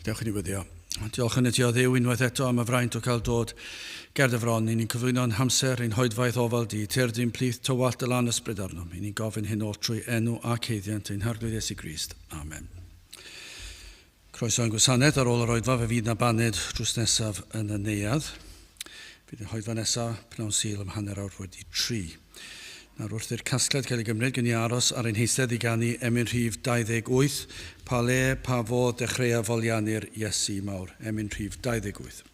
Dewch i ni wyddio. Diolch yn y Dio Dduw unwaith eto am y fraint o cael dod ger dy fron. I ni'n cyflwyno'n hamser ein hoedfaith ofal di, terdyn plith tywallt y lan ysbryd arnom. I ni'n gofyn hyn oll trwy enw a ceiddiant ein harglwydd Iesu Grist. Amen. Croeso yn gwasanaeth ar ôl yr oedfa fe fydd na baned drws nesaf yn y neuadd. Fydd y hoedfa nesaf pnawn Sul am hanner awr wedi 3. Nawr wrth i'r casgliad cael ei gymryd gen i aros ar ein heithedd i ganu Emyn Rhif 28, pa le, pa fodd dechrau folianu'r Iesu mawr. Emyn Rhif 28.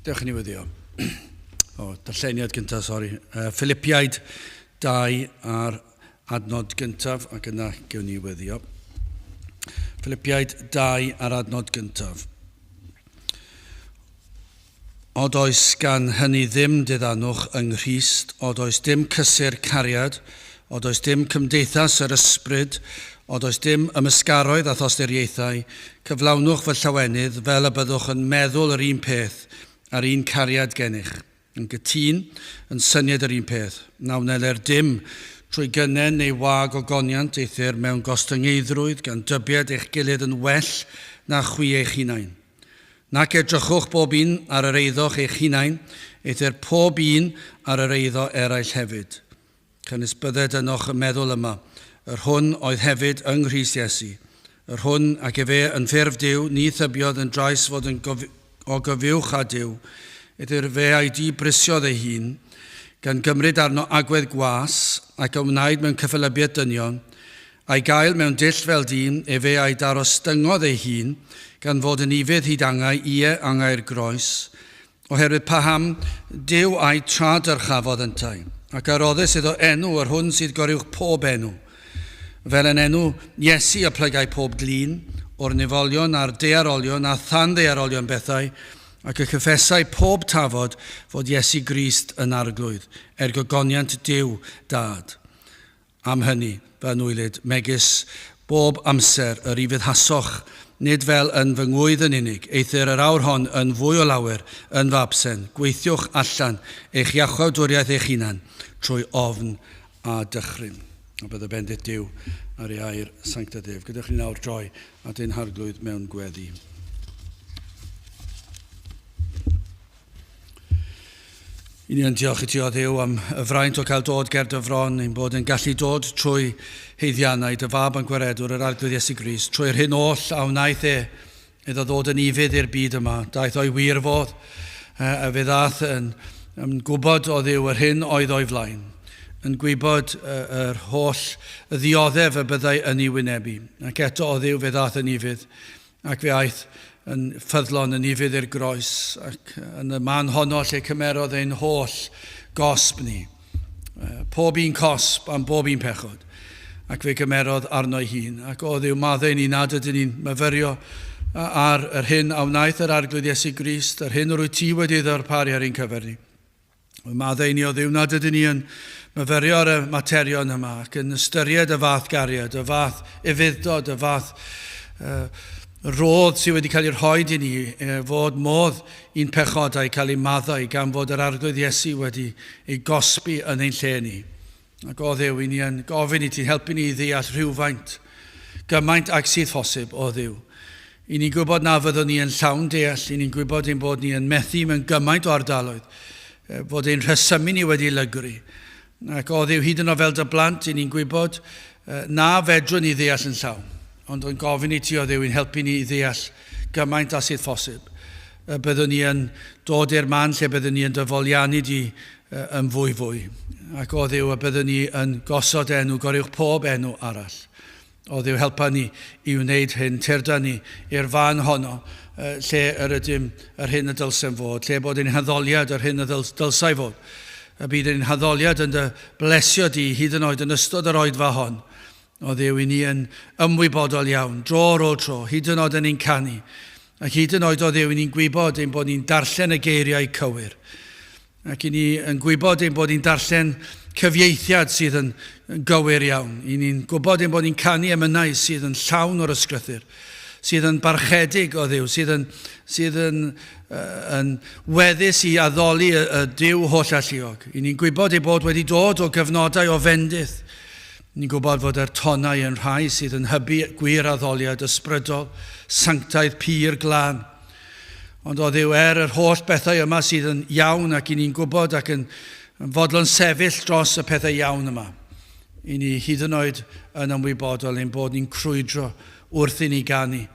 Dewch i ni wyddio. Darlleniad gyntaf, sori. Philippiaid 2 ar adnod gyntaf, ac yna gewn ni wyddio. Philippiaid 2 ar adnod gyntaf. Od oes gan hynny ddim diddanwch yng Nghrist, od oes dim cysur cariad, od oes dim cymdeithas yr ysbryd, od oes dim ymysgaroedd a thosturiaethau, cyflawnwch fy llawenydd fel y byddwch yn meddwl yr un peth a'r un cariad gennych, yn gytun, yn syniad yr un peth. Nawneler dim trwy gynnen neu wag o goniant eithir mewn gostyngeidrwydd gan dybiad eich gilydd yn well na chwi eich hunain. Nac edrychwch bob un ar yr eiddoch eich hunain, eithir pob un ar yr eiddo eraill hefyd. Cynnes bydded ynoch y meddwl yma, yr hwn oedd hefyd yng Nghrist Iesu. Yr hwn ac efe yn ffurf Duw, ni thybiodd yn drais fod yn o gyfiwch a Duw, ydy'r fe a'i di brisiodd ei hun, gan gymryd arno agwedd gwas ac ymwneud mewn cyffelybiad dynion, a'i gael mewn dull fel dyn, efe a'i daro styngodd ei hun, gan fod yn ifydd hyd angau ie angau'r groes, oherwydd paham Duw a'i tradyrchafodd yntau, ac aroddus iddo enw yr hwn sydd Gwyliwch Pob Enw, fel yn enw Iesu a plygau pob glin, o'r nifolion a'r dearolion a than-dearolion bethau, ac y cyffesau pob tafod fod Iesu Grist yn arglwydd, gogoniant Duw dad. Am hynny, fy nwylid, megis bob amser yr i fyddhasoch, nid fel yn fy ngwydd yn unig, eithir yr awr hon yn fwy o lawer, yn fy absen, gweithiwch allan eich iachawdwriaeth eich hunan, trwy ofn a dychryn. A bydde bendith Duw ar ei air sanctadef. Gydwch chi nawr droi at ein harglwydd mewn gweddi. I ni yn diolch i ti o Dduw am y fraint o cael dod ger dy fron, ein bod yn gallu dod trwy heiddiannau, dy fab yn gwaredwr yr arglwydd Iesu Grist, trwy'r hyn oll a wnaeth iddo ddod yn ifydd i'r byd yma. Daeth o'i wir fodd, a fe ddath yn gwybod o Dduw yr hyn oedd o'i flaen, yn gwybod yr holl ddioddef y byddai yn ei wynebu. Ac eto o Dduw fe ddath yn ifydd, ac fe aeth yn ffyddlon yn ifydd i'r groes, ac yn y man honno lle cymerodd ein holl gosb ni. Pob un cosb am bob un pechod, ac fe cymerodd arno ei hun. Ac o Dduw maddau ni nad ydyn ni'n myfyrio ar yr hyn a wnaeth yr arglwydd Iesu Grist, yr hyn o'r wyt ti wedi ddarparu ar ein cyfer ni. Maddau ni o Dduw nad ydyn ni yn myfyrio ar y materion yma, ac yn ystyried y fath gariad, y fath ufuddod, y fath rodd sydd wedi cael ei rhoi i ni, fod modd un pechodau cael ei maddau gan fod yr arglwydd Iesu wedi ei gosbi yn ein lle ni. Ac o Dduw, i ni yn gofyn i ti helpu ni i ddeall rhywfaint, gymaint ac sydd phosib o Dduw. I ni'n gwybod na fyddwn ni yn llawn deall, i ni'n gwybod ein bod ni yn methu mewn gymaint o ardaloedd, fod ein rhesymu ni wedi lygru. Ac o Dduw, hyd yn o fel dy blant, i ni'n gwybod na fedrwn ni ddeall yn llawn. Ond yn gofyn i ti o Dduw i'n helpu ni i ddeall gymaint a sydd phosib. Byddwn ni yn dod i'r man lle byddwn ni yn dyfoliannu di yn fwy. Ac o Dduw, byddwn ni yn gosod enw, Gwyliwch Pob Enw arall. O Dduw, helpa ni i wneud hyn, tyrda ni i'r fan honno, lle yr ydym yr hyn y dylsem fod, lle bod ein haddoliad yr hyn y dylsau fod. Y bydd ein haddoliad yn dy blesio di hyd yn oed yn ystod yr oedfa hon. O Dduw, i ni yn ymwybodol iawn, dro ar ôl tro, hyd yn oed yn ein canu. Ac hyd yn oed o Dduw, i ni'n gwybod ein bod ni'n darllen y geiriau cywir. Ac i ni yn gwybod ein bod ni'n darllen cyfieithiad sydd yn gywir iawn. I ni'n gwybod ein bod ni'n canu emynau sydd yn llawn o'r ysgrythur, sydd yn barchedig o Dduw, sydd yn weddus i addoli y Duw holl alluog. I ni'n gwybod ei bod wedi dod o gyfnodau o fendith. Ni'n gwybod fod yr tonau yn rhai sydd yn hybu gwir addoliad ysbrydol, sanctaidd pur glân. Ond o Dduw yr holl bethau yma sydd yn iawn ac i ni'n gwybod ac yn fodlon sefyll dros y pethau iawn yma. I ni hyd yn oed yn ymwybodol ein bod ni'n crwydro wrth i ni ganu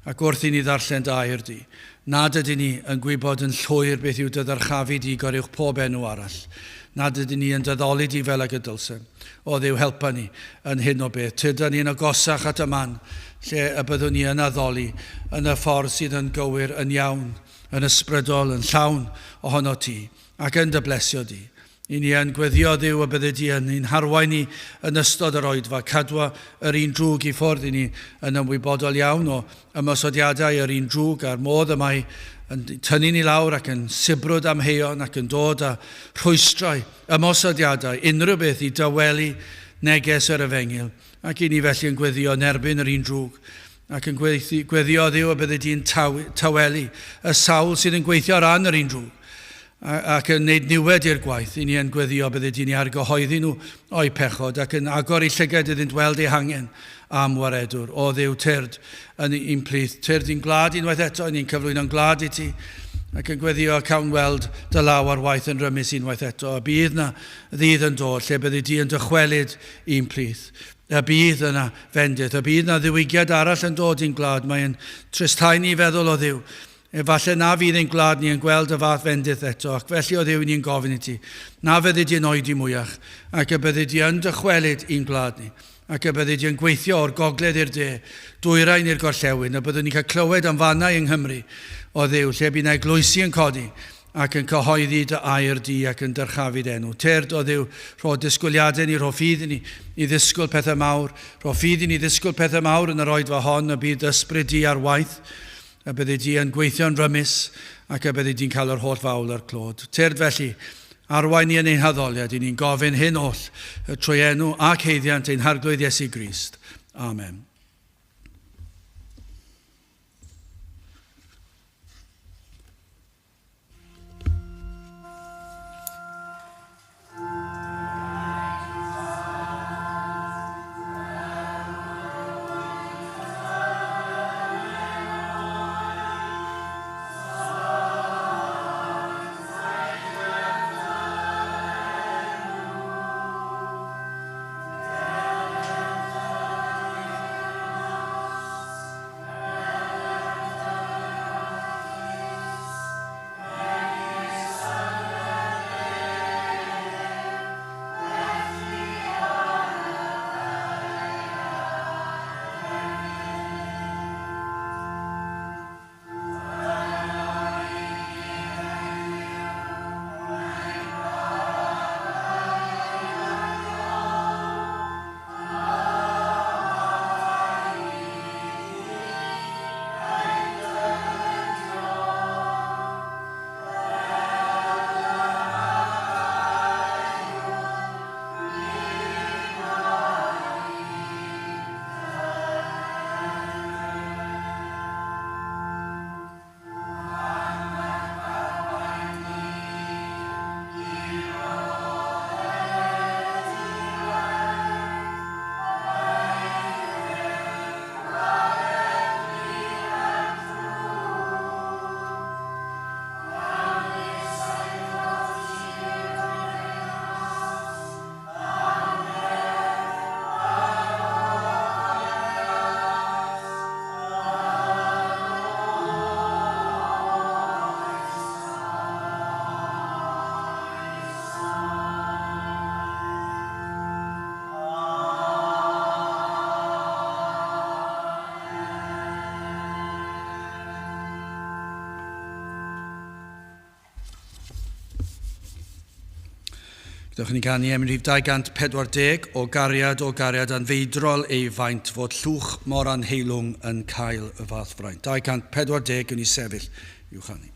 ac wrth i ni ddarllen dy air di. Nad ydyn ni yn gwybod yn llwyr beth yw dy ddyrchafu di Gwyliwch Pob Enw arall. Nad ydyn ni yn dyddoli di fel ag y dylsem. O Dduw, helpa ni yn hyn o beth. Tyda ni yn agosach at y man, lle y byddwn ni yn addoli yn y ffordd sydd yn gywir, yn iawn, yn ysbrydol, yn llawn ohono ti, ac yn dy blesio di. I ni yn gweddio Dduw y bydde di yn ein harwain ni yn ystod yr oedfa, cadwa yr un drwg i ffwrdd i ni yn ymwybodol iawn o ymosodiadau yr un drwg a'r modd yma yn tynnu ni lawr ac yn sibrwd amheuon ac yn dod â rhwystrau, ymosodiadau, unrhyw beth i dywelu neges yr efengil. Ac i ni felly yn gweddio yn erbyn yr un drwg ac yn gweddio Dduw y bydde di'n tawelu y sawl sydd yn gweithio ran yr un drwg. Ac yn neud niwed i'r gwaith. I ni yn gweddio bydde di'n argyhoeddi nhw o'i pechod ac yn agor i llyged iddynt weld eu hangen am waredwr. O Dduw, tyrd yn un plith, tyrd i'n glad unwaith eto, ni'n cyflwyno'n glad i ti ac yn gweddio cawn weld dy law ar waith yn rymus unwaith eto. Y bydd na ddydd yn dod lle bydde di yn dychwelyd un plith. Y bydd yna fendith, y bydd na ddiwygiad arall yn dod i'n glad. Mae'n tristau ni feddwl o Dduw. Falle na fydd ein glad ni yn gweld y fath fendith eto, ac felly o Dduw ni'n gofyn i ti. Na fyddi di'n oedi mwyach, ac y byddi di yn dychwelyd i'n glad ni, ac y byddi di yn gweithio o'r gogledd i'r de, dwyrain i'r gorllewin, a byddwn ni'n cael clywed am fannau yng Nghymru o Dduw, lle bydd na eglwysi yn codi, ac yn cyhoeddi dy air di ac yn dyrchafu'r enw. Terd o Dduw, rho disgwyliadau ni, rho ffydd i ni i ddisgwyl pethau mawr, rho ffydd i ni ddisgwyl pethau mawr yn yr oed fa hon, y bydd ysbryd di ar waith, a bydde di yn gweithio'n rymus, ac a bydde di'n cael yr holl fawl a'r clod. Terd felly, arwain ni yn ein haddoliad, i ni'n gofyn hyn oll, trwy enw ac heiddiant ein harglwydd Iesu Grist. Amen. Gydwch ni ganu rhif 240 o gariad anfeidrol ei faint fod llwch mor anheilwng yn cael y Hawlfraint. 240 yn ei sefyll i'w chanu.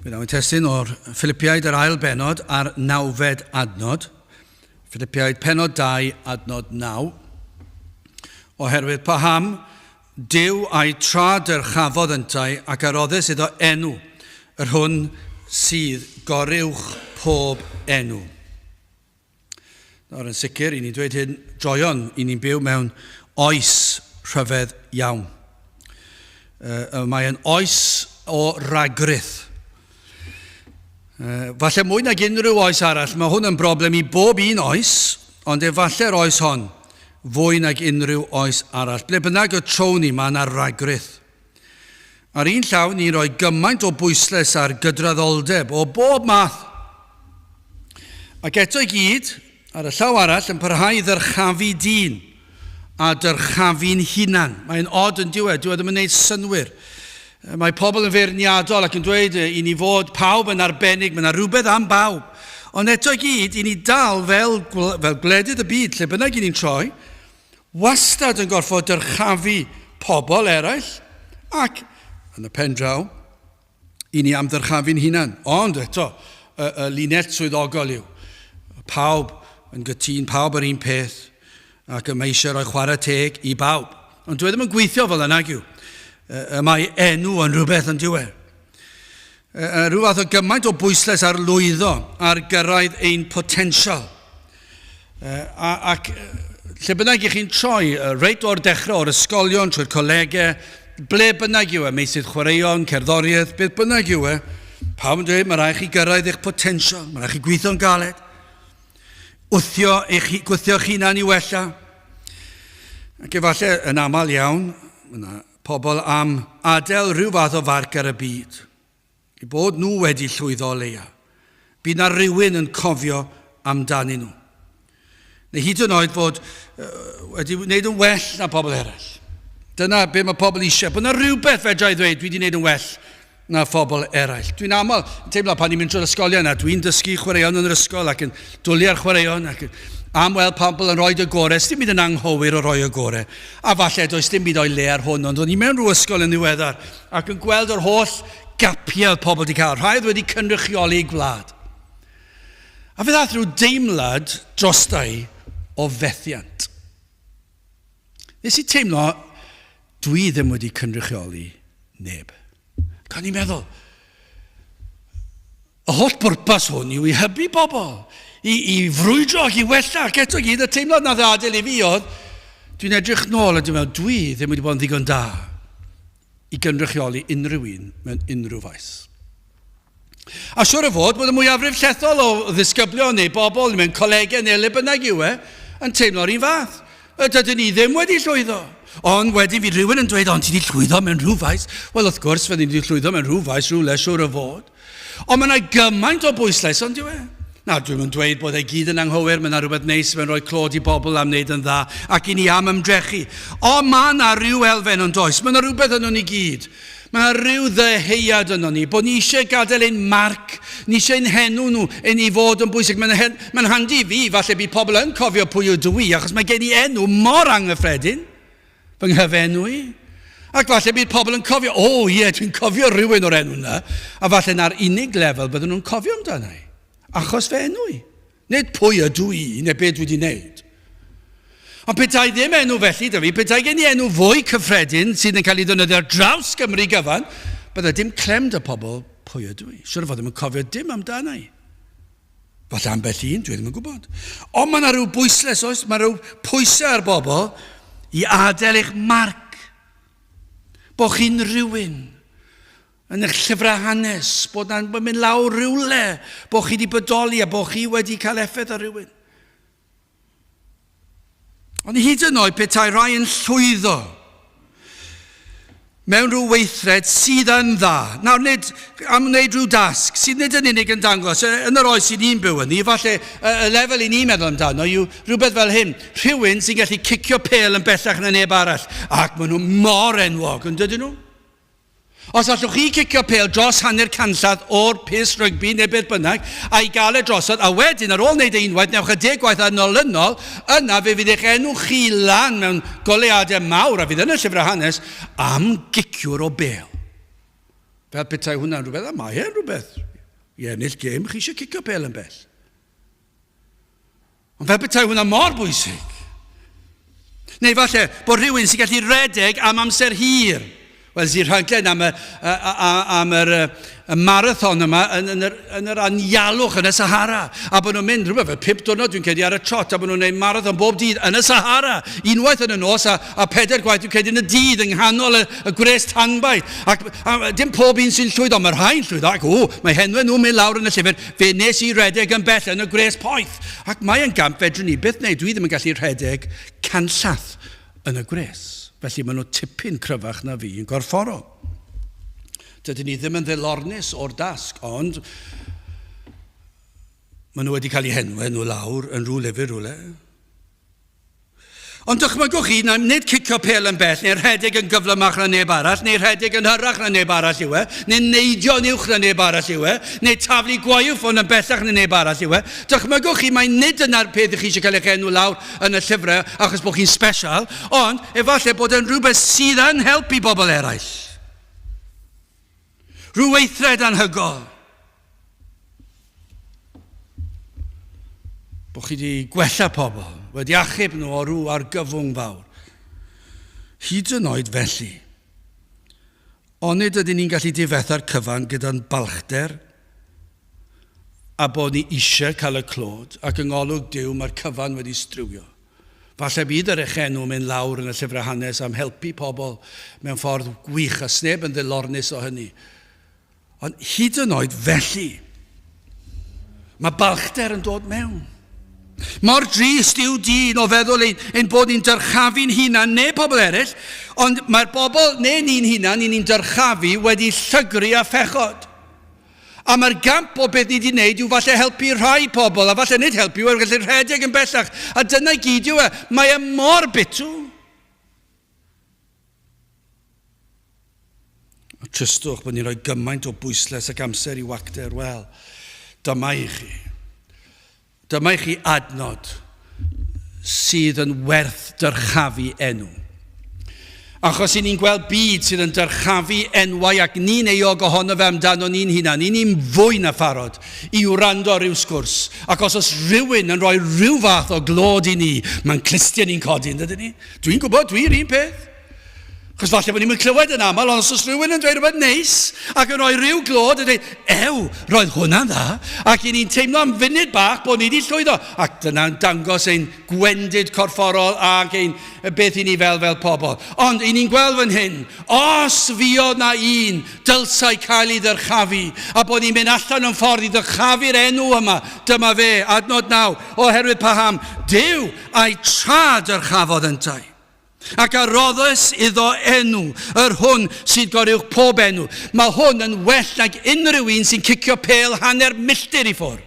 Gwyddawn testyn o'r Philippiaid yr ail benod ar 9fed adnod. Philippiaid penod 2 adnod 9. Oherwydd paham, Dyw a'i trad yr chafodd yntau ac aroddus iddo enw, yr hwn sydd Gwyliwch Pob Enw. Nawr yn sicr, i ni'n dweud hyn joion, i ni'n byw mewn oes rhyfedd iawn. Mae'n oes o ragryth. Falle mwy nag unrhyw oes arall, mae hwn yn broblem i bob un oes, ond efalle'r oes hon, fwy nag unrhyw oes arall. Ble bynnag o tro ni, mae yna ragryth. Ar un llaw, ni'n rhoi gymaint o bwysles ar gydraddoldeb o bob math. Ac eto i gyd, ar y llaw arall, yn parhau ddyrchafu dyn a dyrchafu'n hunan. Mae'n od yn diwedd ddim yn gwneud synwyr. Mae pobl yn feirniadol ac yn dweud i ni fod pawb yn arbennig, mae yna rhywbeth am bawb. Ond eto i gyd, i ni dal fel gwledydd y byd, lle bynnag i ni'n troi, wastad yn gorfod dyrchafu pobl eraill, ac yn y pen draw, i ni am ddyrchafu'n hunan. Ond eto, y linell swyddogol yw, pawb yn gytun, pawb yr un peth, ac yma eisiau rhoi chwarae teg i bawb. Ond dwi ddim yn gweithio fel yna yw. Mae enw yn rhywbeth yn diwedd. Rhyw fath o gymaint o bwysles ar lwyddo, ar gyrraedd ein potensial. Ac lle bynnag i chi'n troi, reit o'r dechrau, o'r ysgolion, trwy'r colegau, ble bynnag yw meysydd chwaraeon, cerddoriaeth, beth bynnag yw pawb yn dweud, mae rhaid chi gyrraedd eich potensial, mae rhaid chi gweithio'n galed, gweithio eich hunan i wella. Ac efallai yn aml iawn, yna pobl am adael rhyw fath o farc ar y byd, i bod nhw wedi llwyddo o leia. Bydd na rhywun yn cofio amdanyn nhw. Neu hyd yn oed fod wedi wneud yn well na pobl eraill. Dyna be mae pobl eisiau. Bod na rhywbeth fedra i ddweud dwi wedi wneud yn well na phobl eraill. Dwi'n aml, yn teimlo pan ni'n mynd trwy'r ysgolion a dwi'n dysgu chwaraeon yn yr ysgol ac yn dwlu ar chwaraeon ac am weld pobl yn rhoi y gorau, sydd ddim yn anghywir o rhoi y gorau. A falle does dim byd o'i le ar hwn, ond o'n i mewn rhyw ysgol yn ddiweddar ac yn gweld yr holl gapiau pobl wedi cael. Rhaid wedi cynrychioli gwlad. A fe ddath rhyw deimlad drostai o fethiant. Nes i teimlo, dwi ddim wedi cynrychioli neb. Gan i'n meddwl, y holl bwrpas hwn yw i hybu bobl, i frwydro ac i wella, ac eto gyd y teimlad na ddadl i fi oedd, dwi'n edrych nôl a dwi'n meddwl, dwi ddim wedi bod yn ddigon da i gynrychioli unrhyw un mewn unrhyw faes. A siwr o fod, bod y mwyafrif llethol o ddisgyblion neu bobl mewn colegau neu le bynnag yw yn teimlo'r un fath. Dydyn ni ddim wedi llwyddo. Ond wedyn fi rhywun yn dweud, ond ti wedi llwyddo mewn rhyw faes. Wel, wrth gwrs, fe wedi llwyddo mewn rhyw faes, rhywle siwr o fod. Ond mae yna gymaint o bwysles, ond diwe. Na, dwi'n mynd dweud bod ei gyd yn anghywir, mae yna rhywbeth neis mewn rhoi clod i bobl am wneud yn dda, ac i ni am ymdrechu. Ond mae yna rhyw elfen yn does, mae yna rhywbeth yn nhw'n i gyd. Mae yna rhyw ddeheuad yn nhw'n i, bod ni eisiau gadael ein marc, ni eisiau ein henw nhw, ein i fod yn bwysig. Mae'n handi fi, falle bydd pobl yn cofio pwy o dwi, achos mae gen i enw mor anghyffredin, fy nghyfenw i. Ac falle bydd pobl yn cofio, dwi'n cofio rhywun o'r enw yna, a falle na'r unig lefel bydden nhw'n cofio amdana i. Achos fe enw i. Nid pwy ydw i, neu beth dwi wedi wneud. Ond petai ddim enw felly da fi, petai gen i enw fwy cyffredin sydd yn cael ei ddefnyddio ar draws Gymru gyfan, bydde dim clemd y pobl pwy ydw i. Siwr o fod ddim yn cofio dim amdana i. Falle ambell un, dwi ddim yn gwybod. Ond mae yna rhyw bwysles oes, mae rhyw pwysau ar bobl i adael eich marc. Bo chi'n rhywun. Yn eich llyfrau hanes, bod na'n mynd lawr rhywle, bod chi wedi bodoli a bod chi wedi cael effaith ar rhywun. Ond hyd yn oed petai rai yn llwyddo mewn rhyw weithred sydd yn dda. Nawr, nid am wneud rhyw dasg, sydd nid yn unig yn dangos, yn yr oes sy'n ni'n byw yn ni, falle y lefel i ni'n meddwl amdano yw rhywbeth fel hyn. Rhywun sy'n gallu cicio pel yn bellach na neb arall, ac maen nhw mor enwog, yn dydyn nhw? Os allwch chi cicio pel dros hanner canlladd o'r pys rygbi neu beth bynnag, a'i gael drosodd, a wedyn ar ôl wneud unwaith, newch y 10 gwaith anolynol, yna fe fydd eich enw chi lan mewn goleadau mawr, a fydd yn y llyfrau hanes, am giciwr o bel. Fel petai hwnna'n rhywbeth, a mae e'n rhywbeth. I ennill gêm, chi eisiau cicio pel yn bell. Ond fel petai hwnna mor bwysig. Neu falle bod rhywun sy'n gallu redeg am amser hir. Wel, sy'n rhaglen am y marathon yma yn yr anialwch yn y Sahara. A bod nhw'n mynd rhywbeth fel 5 diwrnod dwi'n credu ar y trot, a bod nhw'n gwneud marathon bob dydd yn y Sahara. Unwaith yn y nos a 4 gwaith dwi'n credu yn y dydd yng nghanol y gwres tanbaid. A dim pob un sy'n llwyddo, mae'r rhain llwyddo. Ac mae henwau nhw'n mynd lawr yn y llyfr. Fe nes I redeg yn bell yn y gwres poeth. Ac mae yn gamp fedrwn ni byth wneud. Dwi ddim yn gallu redeg canllath yn y gwres. Felly maen nhw tipyn cryfach na fi yn gorfforol. Dydyn ni ddim yn ddilornus o'r dasg, ond maen nhw wedi cael eu henwau nhw lawr yn rhyw lyfr rhywle. Ond dychmygwch chi, nid cicio pel yn bell, neu rhedeg yn gyflymach na neb arall, neu rhedeg yn hyrach na neb arall yw e, neu neidio'n uwch na neb arall yw e, neu taflu gwaywff o'n yn bellach na neb arall yw e. Dychmygwch chi, mae nid yna'r peth I chi eisiau cael eich enw lawr yn y llyfrau achos bod chi'n special, ond efallai bod yn rhywbeth sydd yn helpu bobl eraill. Rhyw weithred anhygol. Bod chi wedi gwella pobl, wedi achub nhw o rhyw argyfwng fawr. Hyd yn oed felly, onid ydyn ni'n gallu difetha'r cyfan gyda'n balchder a bod ni eisiau cael y clod ac yng ngolwg Duw mae'r cyfan wedi strywio. Falle bydd yr eich enw mynd lawr yn y llyfrau hanes am helpu pobl mewn ffordd gwych a sneb yn ddilornus o hynny. Ond hyd yn oed felly, mae balchder yn dod mewn. Mor drist yw dyn o feddwl ein bod ni'n dyrchafu'n hunan neu pobl eraill, ond mae'r bobl neu ni'n hunan ni'n dyrchafu wedi llygru a phechod. A mae'r gamp o beth ni wedi wneud yw falle helpu rhai pobl, a falle nid helpu yw gallu rhedeg yn bellach. A dyna gyd yw e, mae e mor bitw. Trystwch bod ni'n rhoi gymaint o bwysles ac amser I wacter, wel, dyma I chi. Dyma I chi adnod sydd yn werth dyrchafu enw. Achos I ni'n gweld byd sydd yn dyrchafu enwau ac ni'n eog ohono fe amdano ni'n hunan. Ni'n fwy na pharod I wrando rhyw sgwrs. Ac os oes rhywun yn rhoi rhyw fath o glod I ni, mae'n clistio ni'n codi, ydyn ni? Dwi'n gwybod, dwi'n un peth. Chos falle bod ni'n clywed yn aml, ond os rhywun yn dweud rhywbeth neis ac yn rhoi rhyw glod yn dweud, roedd hwnna'n dda, ac I ni'n teimlo am funud bach bod ni wedi llwyddo. Ac dyna'n dangos ein gwendid corfforol ac ein beth I ni fel pobl. Ond I ni'n gweld fan hyn, os fuodd na un dylsau cael I ddyrchafu, a bod ni'n mynd allan yn ffordd I ddyrchafu'r enw yma, dyma fe, adnod 9, oherwydd paham, Duw a'i tra dyrchafodd yntau. Ac arroddus iddo enw, yr hwn sydd Gwyliwch pob enw. Mae hwn yn well nag unrhyw un sy'n cicio pel hanner milltir I ffwr.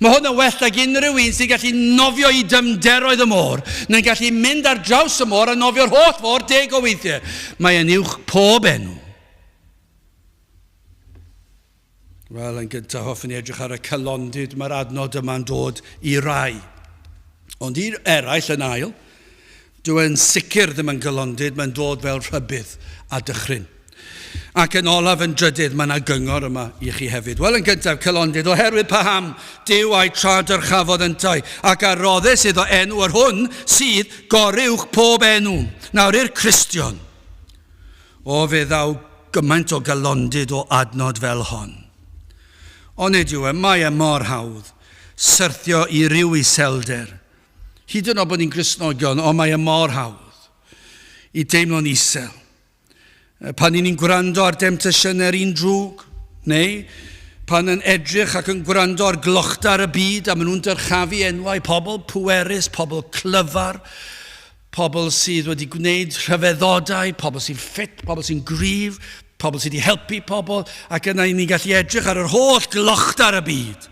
Mae hwn yn well nag unrhyw un sy'n gallu nofio I dymderoedd y môr, neu'n gallu mynd ar draws y môr a nofio'r holl fôr 10 o weithiau. Mae yn uwch pob enw. Wel, yn gyntaf hoffwn I edrych ar y celondid, mae'r adnod yma'n dod I rai. Ond i'r eraill yn ail, Dwi'n sicr ddim yn gylondid, mae'n dod fel rhybydd a dychryn. Ac yn olaf yn drydydd, mae yna gyngor yma I chi hefyd. Wel, yn gyntaf, cylondid, oherwydd paham, Duw a'i tra dyrchafodd yntau, ac arroddus iddo enw yr hwn sydd Gwyliwch pob enw. Nawr i'r Cristion, o fe ddaw gymaint o gylondid o adnod fel hon. Ond nid yw e, mae mor hawdd, syrthio I ryw iselder. Hyd yn oed bod ni'n Gristnogion, ond mae mor hawdd I deimlo'n isel. Pan ni'n gwrando ar demtasiynau'r un drwg, neu pan yn edrych ac yn gwrando ar glochda'r y byd, a maen nhw'n dyrchafu enwau, pobl pwerus, pobl clyfar, pobl sydd wedi gwneud rhyfeddodau, pobl sy'n ffit, pobl sy'n gryf, pobl sydd wedi helpu pobl, ac yna ni'n gallu edrych ar yr holl glochda'r y byd.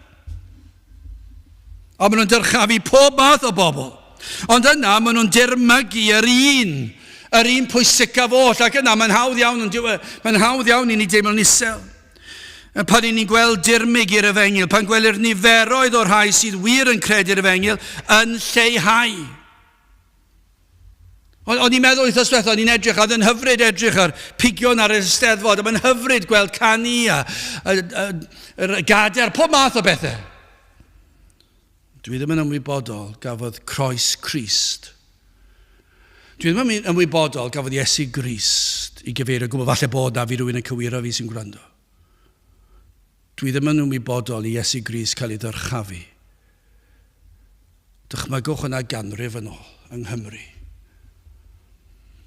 A maen nhw'n dyrchafu pob math o bobl. Ond yna maen nhw'n dirmygu yr un pwysicaf oll, ac yna mae'n hawdd iawn I ni deimlo'n isel. Pan ni'n gweld dirmyg i'r efengil, pan gweld niferoedd o'r rhai sydd wir yn credu'r efengil yn lleihau. O'n i'n meddwl wythnos diwethaf, o'n i'n edrych, oedd yn hyfryd edrych ar pigion ar y Steddfod, mae'n hyfryd gweld canu a gadair, pob math o bethau. Dwi ddim yn ymwybodol gafodd croes Crist. Dwi ddim yn ymwybodol gafodd Iesu Grist i gyfeirio gwybod falle bod na fi rhywun yn cywiro fi sy'n gwrando. Dwi ddim yn ymwybodol i Iesu Grist cael ei ddyrchafu. Dychmygwch hwnna ganrif yn ôl yng Nghymru.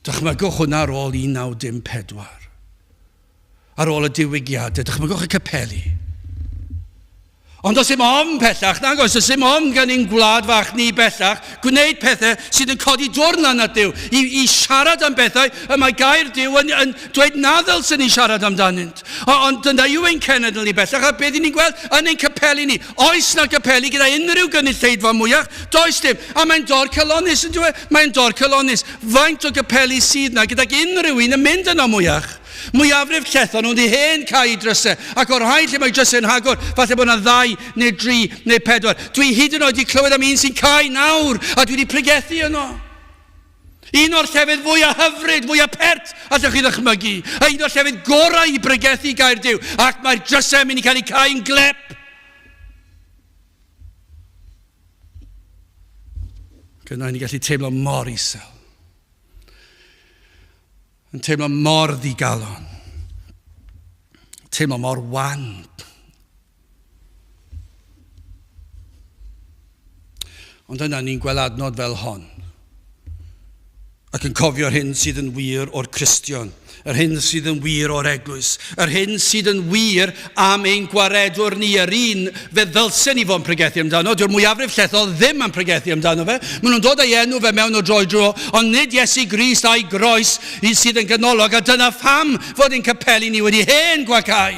Dychmygwch hwnna ar ôl 1954. Ar ôl y diwygiadau, dychmygwch y capeli. Ond os dim ofn pellach, nag oes, os dim ofn gan ein gwlad fach ni bellach, gwneud pethau sydd yn codi dwrn at Duw, i siarad am bethau, y mae gair Duw yn dweud na ddylsyn ni siarad amdanynt. Ond dyna yw ein cenedl ni bellach, a beth ni'n gweld yn ein capeli ni. Oes na capeli gyda unrhyw gynulleidfa mwyach? Does dim. A mae'n dor cylonus, yn dweud? Mae'n dor cylonus. Faint o capeli sydd na gyda unrhyw un yn mynd yno mwyach? Mwyafrif lletho nhw'n di hen cael drysau, ac o'r rhai lle mae drysau yn hagor, falle bod yna 2 neu 3 neu 4. Dwi hyd yn oed wedi clywed am un sy'n cael nawr, a dwi wedi pregethu yno. Un o'r llefydd fwyaf hyfryd, fwyaf pert, allwch chi ddychmygu. A un o'r llefydd gorau i pregethu gair Duw, ac mae'r drysau yn mynd i cael ei cael glep. Gyda ni gallu teimlo mor isel. Yn teimlo mor ddigalon. Teimlo mor wan. Ond yna ni'n gweld adnod fel hon. Ac yn cofio'r hyn sydd yn wir o'r Cristion. Yr hyn sydd yn wir o'r eglwys. Yr hyn sydd yn wir am ein gwaredwr ni. Yr un fe ddylsen ni fod yn pregethu amdano. Dyw'r mwyafrif llethol ddim yn pregethu amdano fe. Maen nhw'n dod â'i enw fe mewn o droi dro. Ond nid Iesu Grist a'i groes sydd yn ganolog. A dyna pham fod ein capeli ni wedi hen gwacau.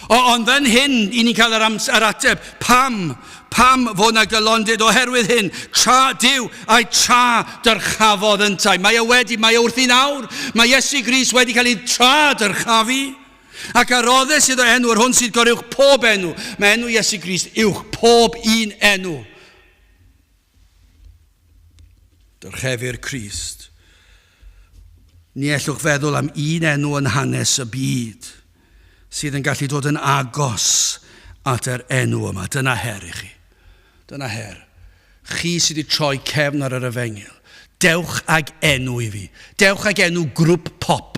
Ond fan hyn, i ni'n cael yr ateb. Pam fod na gylondid oherwydd hyn, tra Duw a'i tra dyrchafodd yntau. Mae e wrth i nawr. Mae Iesu Grist wedi cael ei tra dyrchafu. Ac ar oddau sydd o enw, yr hwn sydd gorywch pob enw. Mae enw Iesu Grist uwch pob un enw. Dyrchefur Crist. Ni allwch feddwl am un enw yn hanes y byd sydd yn gallu dod yn agos at yr enw yma. Dyna her i chi. Dyna her. Chi sydd wedi troi cefn ar yr efengil. Dewch ag enw i fi. Dewch ag enw grŵp pop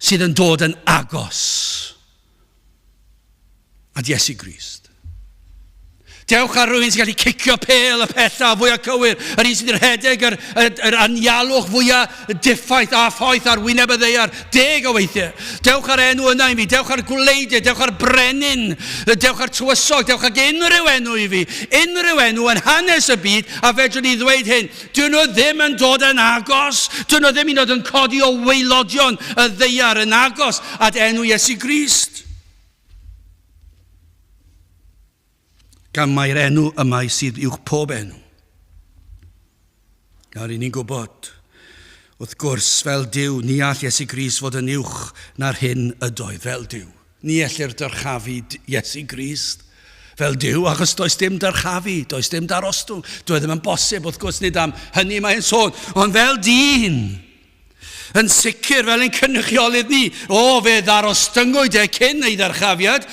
sydd yn dod yn agos at Iesu Grist. Dewch ar rhywun sy'n gallu cicio pel y pella fwyaf cywir. Yr un sydd yn rhedeg yr anialwch fwyaf diffaith a phoeth ar wyneb y ddeiar. 10 o weithiau. Dewch ar enw yna i fi. Dewch ar gwleidiau. Dewch ar brenin. Dewch ar tywysog. Dewch ag unrhyw enw i fi. Unrhyw enw yn hanes y byd. A fedrwn ni ddweud hyn. Dyn nhw ddim yn dod yn agos. Dyn nhw ddim yn dod yn codi o waelodion y ddeiar yn agos at enw Iesu Grist. Gan mae'r enw yma sydd uwch pob enw. Nawr ni'n gwybod, wrth gwrs, fel Duw, ni all Iesu Grist fod yn uwch na'r hyn ydoedd fel Duw. Ni allir dyrchafu Iesu Grist fel Duw, achos does dim dyrchafu, does dim darostwng. Doedd ddim yn bosib, wrth gwrs, nid am hynny mae'n sôn. Ond fel dyn, yn sicr fel ein cynrychiolydd ni, fe ddarostyngoedd cyn ei ddyrchafiad,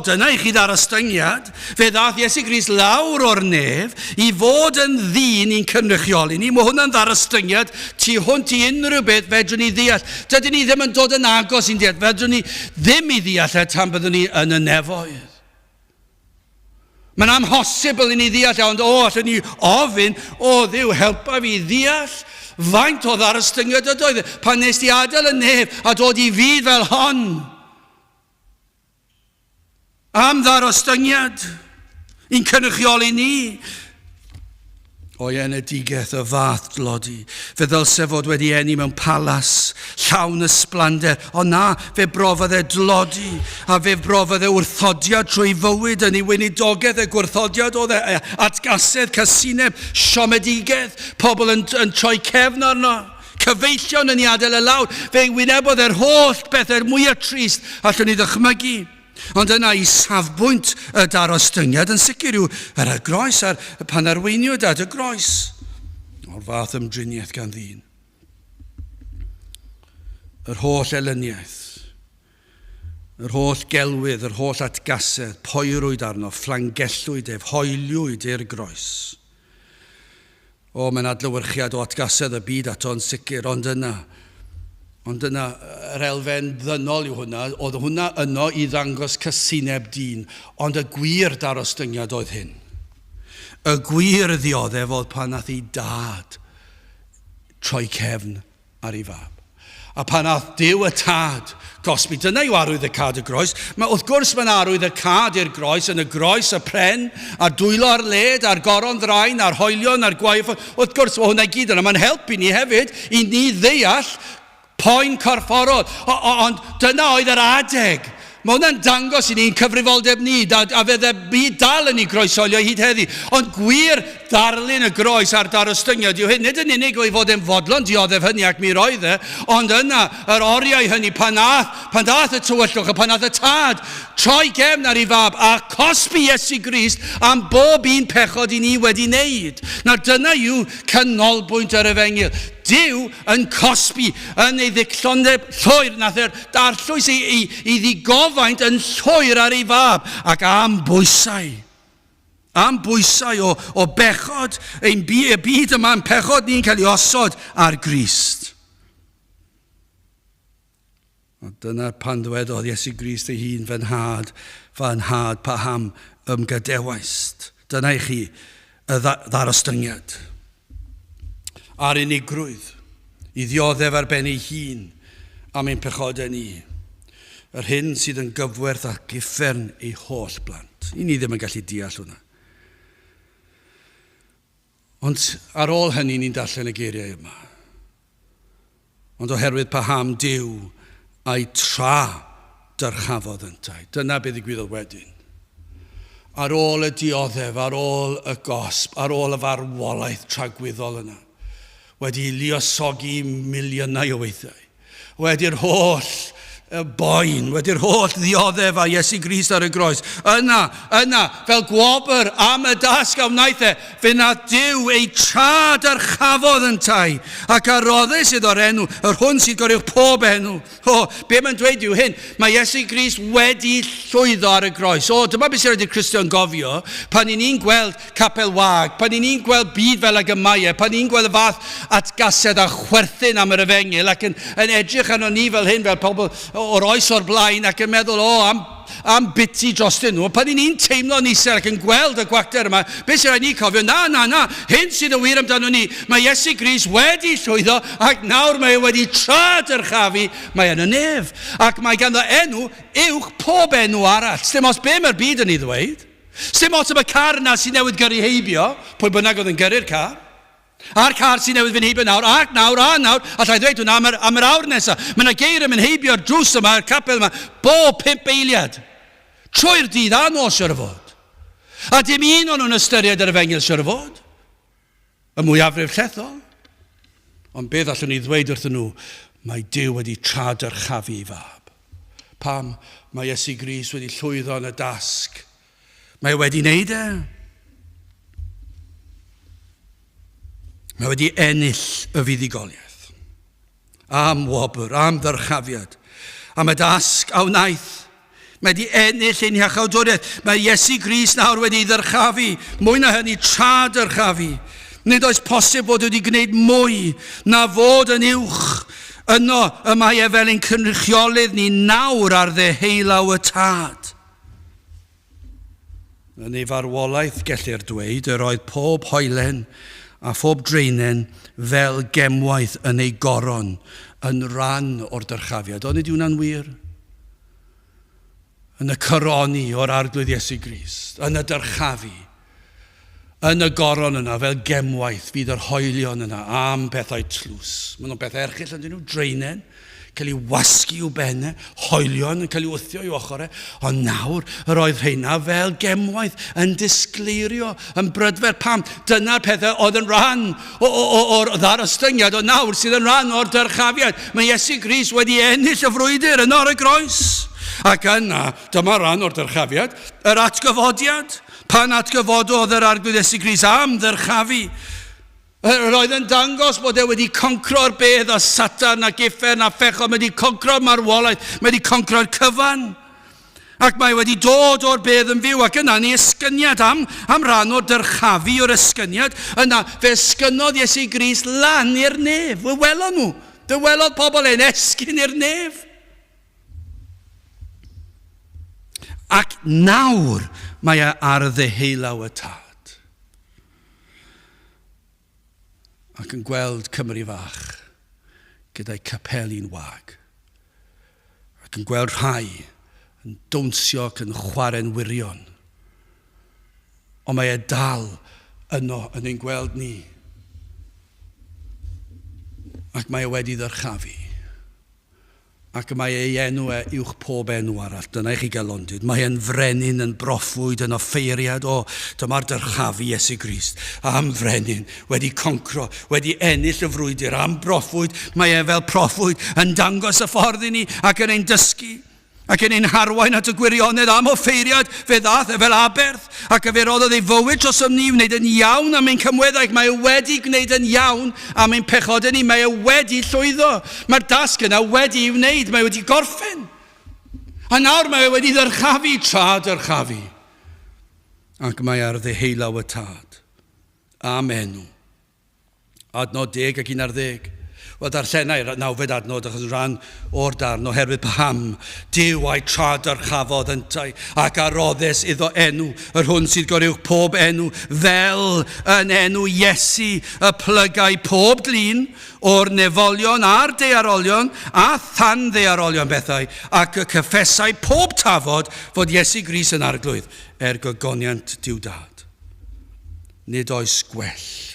dyna i chi ddarostyngiad, fe ddath Iesu Grist lawr o'r nef i fod yn ddyn i'n cynrychioli ni. Mae hwnna'n ddarostyngiad tu hwnt i unrhyw beth fedrwn ni ddeall. Dydyn ni ddim yn dod yn agos i'n deall, fedrwn ni ddim i ddeall tan byddwn ni yn y nefoedd. Mae'n amhosibl i ni ddeall, ond allwn ni ofyn, Dduw, helpa fi ddeall faint o ddarostyngiad ydoedd. Pan nes di adael y nef a dod i fyd fel hon. Am ddarostyngiad i'n cynrychioli ni. O enedigeth y fath dlodi. Fe ddylse fod wedi eni mewn palas, llawn ysblander. Ond na, fe brofodd dlodi. A fe brofodd wrthodiad trwy fywyd yn ei weinidogaeth gwrthodiad. Oedd atgasedd, casineb, siomedigaeth. Pobl yn troi cefn arno. Cyfeillion yn ei adael y lawr. Fe wynebodd holl bethau'r mwyaf trist allwn ni ddychmygu. Ond yna i safbwynt y darostyngiad yn sicr yw yr groes pan arweiniwyd at y groes. o'r fath ymdriniaeth gan ddyn. Yr holl elyniaeth, yr holl gelwydd, yr holl atgasedd, poerwyd arno, fflangellwyd ef, hoeliwyd i'r groes. Mae'n adlewyrchiad o atgasedd y byd ato'n sicr, ond yna, yr elfen ddynol yw hwnna, oedd hwnna yno i ddangos cysineb dyn, ond y gwir darostyngiad oedd hyn. Y gwir ddioddef oedd pan nath ei dad troi cefn ar ei fab. A pan nath Duw y tad gosbi, dyna yw arwydd y cad y groes. Wrth gwrs mae'n arwydd y cad i'r groes, yn y groes, y pren, a'r dwylo ar led, a'r goron ddraen, a'r hoelion, a'r gwaith. Wrth gwrs, hwnna i gyd yna, mae'n helpu ni hefyd i ni ddeall poen corfforol. Ond dyna oedd yr adeg. Mae hwnna'n dangos i ni'n cyfrifoldeb ni, a fydd y byd dal yn ei groesolio hyd heddi. Ond gwir darlun y groes a'r darostyngiad yw hyn. Nid yn unig o i fod yn fodlon dioddef hynny ac mi roedd e, ond yna yr oriau hynny pan dath y tywyllwch a pan dath y tad troi gefn ar ei fab a cosbi Iesu Grist am bob un pechod i ni wedi wneud. Nawr dyna yw canolbwynt yr Efengyl. Duw yn cosbi yn ei ddicllondeb llwyr, nath darllwys i ddigofaint yn llwyr ar ei fab ac am bwysau o bechod, y byd yma'n pechod ni'n cael ei osod ar Grist. Dyna pan ddwedodd Iesu Grist ei hun fy nhad paham ymgydewais. Dyna i chi y ddarostyngiad. A'r unigrwydd, i ddioddef ar ben ei hun am ein pechodau ni. Yr hyn sydd yn gyfwerth ac uffern ei holl blant. I ni ddim yn gallu deall hwnna. Ond ar ôl hynny ni'n darllen y geiriau yma. Ond oherwydd paham Duw a'i dyrchafodd yntau. Dyna beth ddigwyddodd wedyn. Ar ôl y dioddef, ar ôl y gosb, ar ôl y farwolaeth tragwyddol yna. Wedi luosogi miliynau o weithiau. Wedi'r holl boen, wedi'r holl ddioddef a Iesu Grist ar y groes. Yna, fel gwobr am y dasg a wnaeth fe na Duw ei dyrchafodd yntau. Ac aroddau sydd o'r enw, yr hwn sydd Gwyliwch Pob Enw. Be mae'n dweud yw hyn, mae Iesu Grist wedi llwyddo ar y groes. Dyma beth sydd wedi'r Cristion gofio, pan ni'n gweld Capel Wag, pan ni'n gweld byd fel y Emynau, pan ni'n gweld y fath atgasedd a chwerthin am yr Efengyl, ac yn edrych arno ni fel hyn, fel pobl o'r oes o'r blaen ac yn meddwl am biti drostyn nhw. Pan ni'n teimlo'n isel ac yn gweld y gwacter yma, beth sy'n rhaid ni cofio? Na, hyn sydd yn wir amdano ni. Mae Iesu Grist wedi llwyddo ac nawr mae wedi dyrchafu, mae yn y nef. Ac mae ganddo enw uwch pob enw arall. Sdim os be mae'r byd yn ei ddweud. Sdim os am y car yna sy'n newid gyrru heibio, pwy bynnag oedd yn gyrru'r car. A'r car sy'n newid fy'n heibio nawr, ac nawr, allai ddweud hwnna am yr awr nesaf. Mae yna geir yn heibio'r drws yma, yr capel yma, bob 5 eiliad. Trwy'r dydd a nos siwr fod. A dim un o'n nhw'n ystyried yr Efengyl siwr fod. Y mwyafrif llethol. Ond beth allwn ni ddweud wrthyn nhw? Mae Duw wedi dyrchafu ei fab. Pam mae Iesu Grist wedi llwyddo yn y dasg. Mae wedi wneud e. Mae wedi ennill y fuddugoliaeth. Am wobr, am ddyrchafiad. Am y dasg a wnaeth. Mae wedi ennill ein hiachawdwriaeth. Mae Iesu Grist nawr wedi ddyrchafu. Mwy na hynny, dyrchafu. Nid oes posib bod wedi gwneud mwy na fod yn uwch. Yno y mae e fel ein cynrychiolydd ni nawr ar ddeheulaw y tad. Yn ei farwolaeth gellir dweud, yr oedd pob hoelen a phob dreinen fel gemwaith yn ei goron yn ran o'r dyrchafiad. Ond ydy hwnna'n wir? Yn y coroni o'r arglwydd Iesu Grist, yn y dyrchafu, yn y goron yna fel gemwaith fydd yr hoelion yna am bethau tlws. Maen nhw'n beth erchill yn dyn nhw, dreinen, cael ei wasgu i'w benne, hoelion yn cael ei wthio i'w ochrau, ond nawr yr oedd rheina fel gemwaith yn disgleirio, yn brydfer. Pam? Dyna'r pethau oedd yn rhan o'r ddarostyngiad, o nawr sydd yn rhan o'r dyrchafiad. Mae Iesu Grist wedi ennill y frwydr yn o'r y groes. Ac yna, dyma rhan o'r dyrchafiad, yr atgyfodiad. Pan atgyfododd yr arglwydd Iesu Grist am ddyrchafu, Roedd yn dangos bod wedi concro'r bedd a Satan a Geffer a Phechod, mae wedi concro'r marwolaeth, mae wedi concro'r cyfan. Ac mae wedi dod o'r bedd yn fyw, ac yna ni ysgyniad am ran o'r dyrchafu o'r ysgyniad, yna fe ysgynodd Iesu Grist lan i'r nef. Fe welon nhw. Fe welodd pobl e'n esgyn i'r nef. Ac nawr mae e ar ddeheulaw y tad. Ac yn gweld Cymru fach gyda'i capeli'n wag. Ac yn gweld rhai yn dawnsio ac yn chwarae'n wirion. Ond mae e dal yno yn ein gweld ni. Ac mae e wedi ddyrchafu. Ac mae ei enw uwch pob enw arall. Dyna i chi galondyd. Mae e'n frenin yn broffwyd yn offeiriad. O, dyma'r dyrchafu Iesu Grist. Am frenin, wedi concro, wedi ennill y frwydr. Am broffwyd, mae e fel proffwyd yn dangos y ffordd i ni ac yn ein dysgu. Ac yn ein harwain at y gwirionedd am offeiriad, fe ddath e fel aberth. Ac fe roddodd ei fywyd dros ni wneud yn iawn am ein cymweddau. Mae e wedi gwneud yn iawn am ein pechodau ni. Mae e wedi llwyddo. Mae'r dasg yna wedi i'w wneud. Mae wedi gorffen. A nawr mae e wedi ddyrchafu tra dyrchafu. Ac mae ar ddeheulaw y tad. Am enw. Adnod 10 ac 11. Wel, darllenau nawfed adnod achos rhan o'r darn oherwydd paham Dyw a'i trad archafodd yntau ac aroddes iddo enw yr hwn sydd goriwch pob enw fel yn enw Iesu y plygau pob glin o'r nefolion a'r dearolion a than ddearolion bethau ac y cyffesau pob tafod fod Iesu Grist yn arglwydd gogoniant diwdad. Nid oes gwell.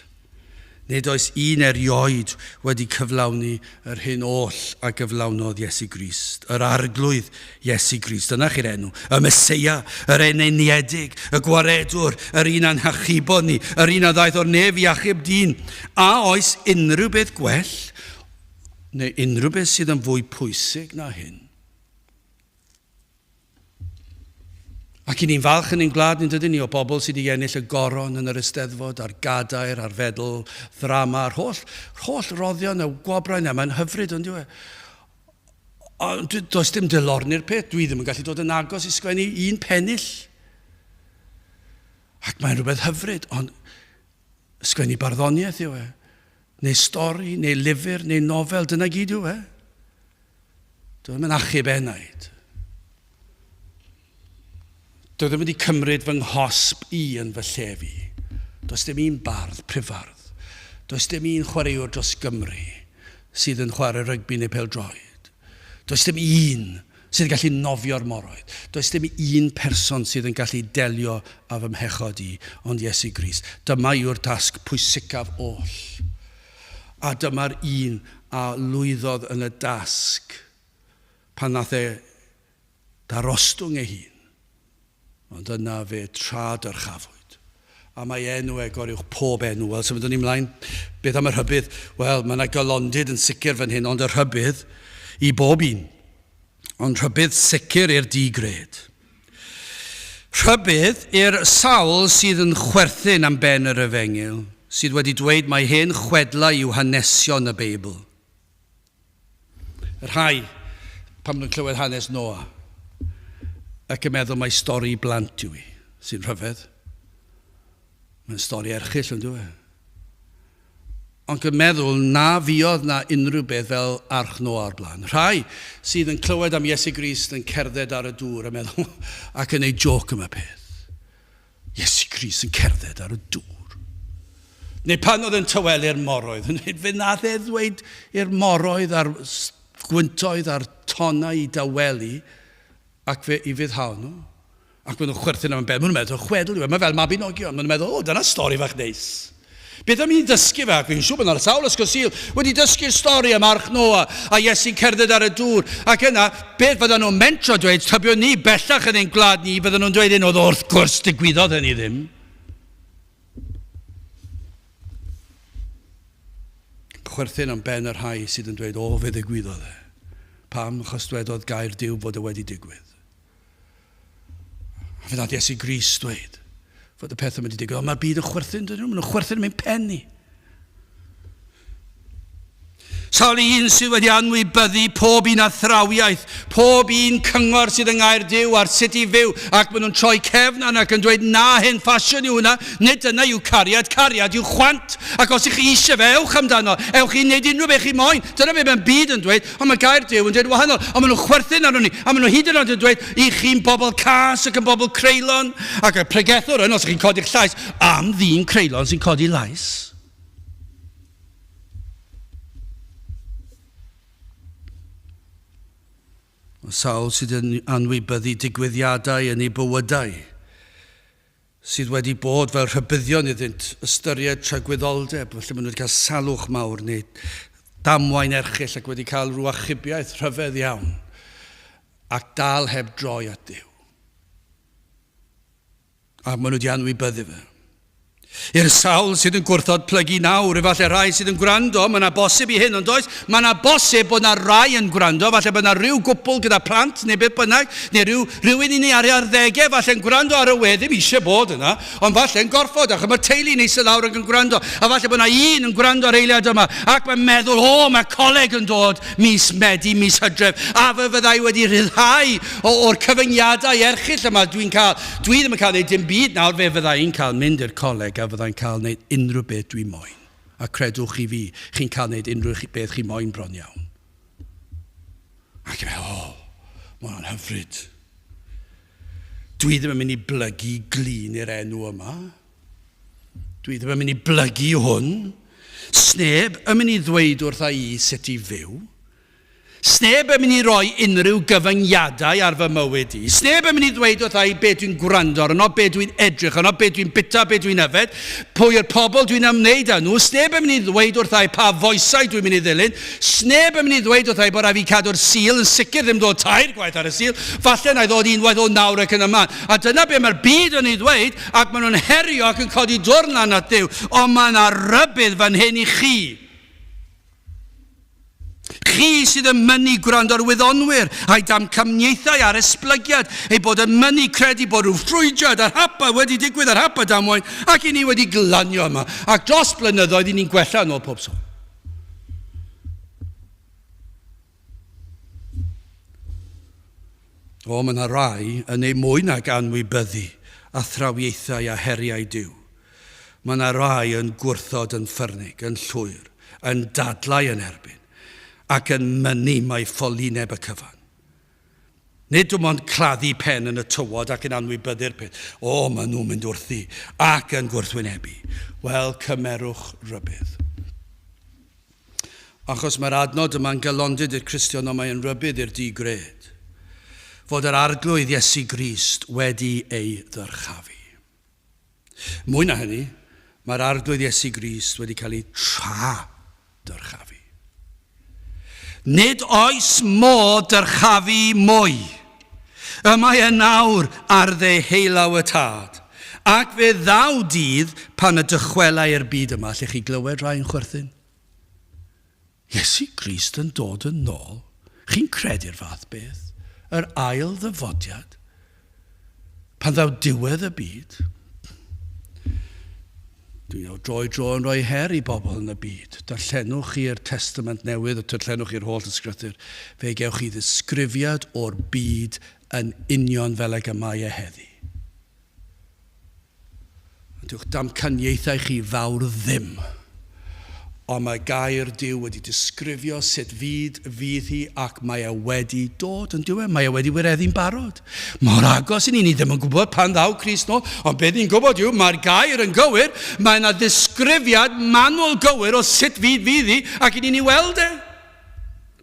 Nid oes un erioed wedi cyflawni yr hyn oll a gyflawnodd Iesu Grist. Yr arglwydd Iesu Grist. Dyna chi'r enw. Y Meseia, yr eneniedig, y gwaredwr, yr un a'n hachubod ni, yr un a ddaeth o'r nef i achub dyn. A oes unrhyw beth gwell, neu unrhyw beth sydd yn fwy pwysig na hyn. Ac i ni'n falch yn ein gwlad ni'n dydyn ni o bobl sydd wedi ennill y goron yn yr Eisteddfod, a'r gadair, a'r fedl, ddrama, a'r holl roddion y gwobrau yna. Mae'n hyfryd, ond yw e. Does dim dylorni'r peth. Dwi ddim yn gallu dod yn agos i sgwennu un pennill. Ac mae'n rhywbeth hyfryd, ond sgwennu barddoniaeth yw e. Neu stori, neu lyfr, neu nofel, dyna gyd yw e. Dwi'n mynd achub enaid. Doedd ddim wedi cymryd fy nghosb i yn fy llefi. Does dim un bardd prifardd. Does dim un chwaraewr dros Gymru sydd yn chwarae rygbi neu pêl-droed. Does dim un sydd yn gallu nofio'r moroedd. Does dim un person sydd yn gallu delio â fy mhechod i, ond Iesu Grist. Dyma yw'r tasg pwysicaf oll. A dyma'r un a lwyddodd yn y dasg pan nath e darostwng ei hun. Ond yna fe trad yr chafwyd. A mae enw goriwch pob enw. Wel, symudwn ni mlaen. Beth am y rhybydd? Wel, mae yna golondyd yn sicr fan hyn, ond y rhybydd i bob un. Ond rhybydd sicr i'r digred. Rhybydd i'r sawl sydd yn chwerthin am ben yr Efengil, sydd wedi dweud mae hen chwedlau yw hanesion y Beibl. Yr rhai, pan nhw'n clywed hanes Noa, ac yn meddwl mai stori blant yw i, sy'n rhyfedd. Mae'n stori erchyll yn dwi. Ond yn meddwl na fiodd na unrhyw beth fel arch Noa o'r blaen. Rhai sydd yn clywed am Iesu Grist yn cerdded ar y dŵr yn meddwl ac yn ei joc am y peth. Iesu Grist yn cerdded ar y dŵr. Neu pan oedd yn tawelu'r moroedd, fe nath e ddweud i'r moroedd a'r gwyntoedd a'r tonnau i dawelu, ac fe i fyddhawn nhw. Ac maen nhw'n chwerthin am ben. Maen nhw'n meddwl, chwedl yw. Mae fel Mabinogion. Maen nhw'n meddwl, dyna stori fach neis. Beth am i'n dysgu fe? Ac fi'n siŵr bod yna'r sawl ysgosil wedi dysgu'r stori am arch Noa a Iesu'n cerdded ar y dŵr. Ac yna, beth fydden nhw'n mentro dweud, tybio ni bellach yn ein gwlad ni, fydden nhw'n dweud un oedd wrth gwrs digwyddodd hynny ddim. Chwerthin am ben yr rhai sydd yn dweud, o, fe ddigwyddodd e. Pam? Achos dwedodd gair Duw bod e wedi digwydd. A fe nath Iesu Grist dweud fod y pethau wedi digwydd. Ond mae'r byd yn chwerthin, dyn nhw. Maen nhw'n chwerthin mewn penni. Sawl un sydd wedi anwybyddu pob un athrawiaeth, pob un cyngor sydd yng Nghaerdyw ar sut i fyw, ac maen nhw'n troi cefn ac yn dweud na hyn ffasiwn yw hwnna, nid yna yw cariad, cariad yw chwant, ac os ych chi eisiau fe, ewch amdano, ewch i wneud unrhyw beth chi moyn, dyna beth mae'n byd yn dweud, ond mae Nghaerdyw yn dweud wahanol, ond maen nhw'n chwerthin arno ni, a maen nhw hyd yn oed yn dweud, i chi'n bobl cas ac yn bobl creulon, ac y pregethwr yn, os chi'n codi'ch llais, am ddyn creulon sy'n codi lais. Sawl sydd yn anwybyddu digwyddiadau yn ei bywydau, sydd wedi bod fel rhybuddion iddynt ystyried tragwyddoldeb, felly maen nhw wedi cael salwch mawr neu damwain erchill ac wedi cael rhyw achubiaeth rhyfedd iawn ac dal heb droi at Duw. A maen nhw wedi anwybyddu fe. I'r sawl sydd yn gwrthod plygu nawr, efallai rai sydd yn gwrando, mae yna bosib i hyn, ond oes, mae yna bosib bod yna rai yn gwrando, falle bod yna rhyw gwpl gyda plant, neu beth bynnag, neu rhywun i ni ar ei arddegau, falle yn gwrando ar y we, ddim eisiau bod yna, ond falle yn gorfod, ac mae'r teulu ni sydd lawr ac yn gwrando, a falle bod yna un yn gwrando ar eiliad yma, ac mae'n meddwl, mae coleg yn dod mis Medi, mis Hydref, a fe fyddai wedi rhyddhau o'r cyfyngiadau erchill yma dwi ddim yn cael neud dim byd nawr, fe fyddai i'n cael mynd i'r coleg a fyddai'n cael wneud unrhyw beth dwi moyn. A credwch i fi, chi'n cael wneud unrhyw beth chi moyn bron iawn. Ac i fe, mae hwnna'n hyfryd. Dwi ddim yn mynd i blygu glin i'r enw yma. Dwi ddim yn mynd i blygu hwn. Sneb yn mynd i ddweud wrtha i sut i fyw. Sneb yn mynd i roi unrhyw gyfyngiadau ar fy mywyd i. Sneb yn mynd i ddweud wrtha i beth dwi'n gwrando arno, beth dwi'n edrych arno, beth dwi'n bita, beth dwi'n yfed, pwy yw'r pobl dwi'n ymwneud â nhw. Sneb yn mynd i ddweud wrtha i pa foesau dwi'n mynd i ddilyn. Sneb yn mynd i ddweud wrtha i bod rhaid fi cadw'r sil, yn sicr ddim dod 3 gwaith ar y sil, falle na i ddod unwaith o 9 ac yn y man. A dyna beth mae'r byd yn ei ddweud, ac maen nhw'n herio ac yn codi dwrn lan at Duw, ond mae yna rybydd fan hyn i chi. Chi sydd yn mynnu gwrando ar wyddonwyr a'i damcaniaethau ar esblygiad, ei bod yn mynnu credu bod rhyw ffrwydiad ar hapa wedi digwydd ar hapa damwain, ac i ni wedi glanio yma, ac dros blynyddoedd i ni'n gwella yn ôl pob sôn. Mae yna rai yn ei mwy nag anwybyddu athrawiaethau a heriau Duw. Mae yna rai yn gwrthod yn ffyrnig, yn llwyr, yn dadlau yn erbyn, ac yn mynnu mae ffolineb y cyfan. Nid dim ond claddu pen yn y tywod ac yn anwybyddu'r peth. Maen nhw'n mynd wrthi ac yn gwrthwynebu. Wel, cymerwch rybydd. Achos mae'r adnod yma'n galondyd i'r Cristion, ond mae'n rybydd i'r digred. Fod yr arglwydd Iesu Grist wedi ei ddyrchafu. Mwy na hynny, mae'r arglwydd Iesu Grist wedi cael ei tra-dyrchafu. Nid oes modd dyrchafu mwy. Y mae e nawr ar ddeheulaw y tad, ac fe ddaw dydd pan y dychwelau i'r byd yma. Lle chi glywed rhai'n chwerthin? Iesu Grist yn dod yn ôl. Chi'n credu'r fath beth? Yr ail ddyfodiad. Pan ddaw diwedd y byd. Dwi'n dro yn rhoi her i bobl yn y byd. Darllenwch chi'r Testament Newydd, o darllenwch chi'r holl ysgrythur. Fe gewch chi ddisgrifiad o'r byd yn union fel ag y mae e heddi. Dyw'ch damcaniaethau chi fawr ddim. Ond mae gair Duw wedi disgrifio sut fydd hi ac mae e wedi dod yn diwedd. Mae e wedi wireddu'n barod. Mor agos i ni ddim yn gwybod pan ddaw Crist nôl, ond beth ni'n gwybod yw, mae'r gair yn gywir, mae yna ddisgrifiad manwl gywir o sut fydd hi ac i ni'n ei weld e.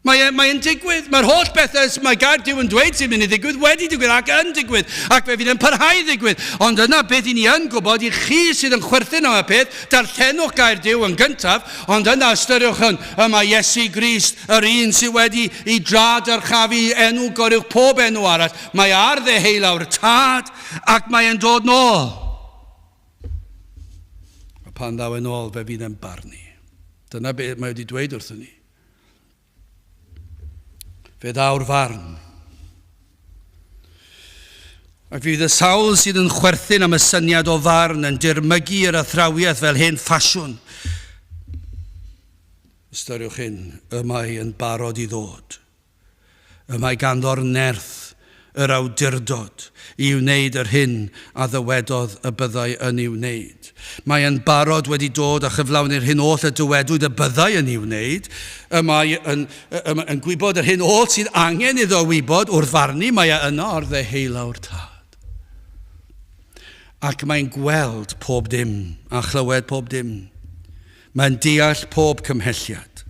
Mae'n digwydd. Mae'r holl bethau mae gair Duw yn dweud sy'n mynd i ddigwydd wedi digwydd ac yn digwydd ac fe fydd yn parhau ddigwydd. Ond yna beth i ni yn gwybod, i chi sydd yn chwerthin am y peth, darllenwch gair Duw yn gyntaf, ond yna ystyriwch yma Iesu Grist, yr un sydd wedi i dra-dyrchafu enw Gwyliwch pob enw arall. Mae ar ddeheulaw'r tad ac mae'n dod nôl. A pan ddaw yn ôl, fe fydd yn barnu. Dyna beth mae wedi dweud wrthyn ni. Fe ddaw'r farn. Ac fydd y sawl sydd yn chwerthin am y syniad o farn yn dirmygu yr athrawiaeth fel hen ffasiwn. Ystyriwch hyn, y mae yn barod I ddod. Y mae ganddo'r nerth, yr awdurdod, I wneud yr hyn a ddywedodd y byddai yn ei wneud. Mae yn barod wedi dod a chyflawni'r hyn oll y dywedwyd y byddai yn ei wneud. Y mae yn gwybod yr hyn oll sydd angen iddo wybod wrth farnu, mae yno ar ddeheulawr tad. Ac mae'n gweld pob dim a chlywed pob dim. Mae'n deall pob cymhelliad.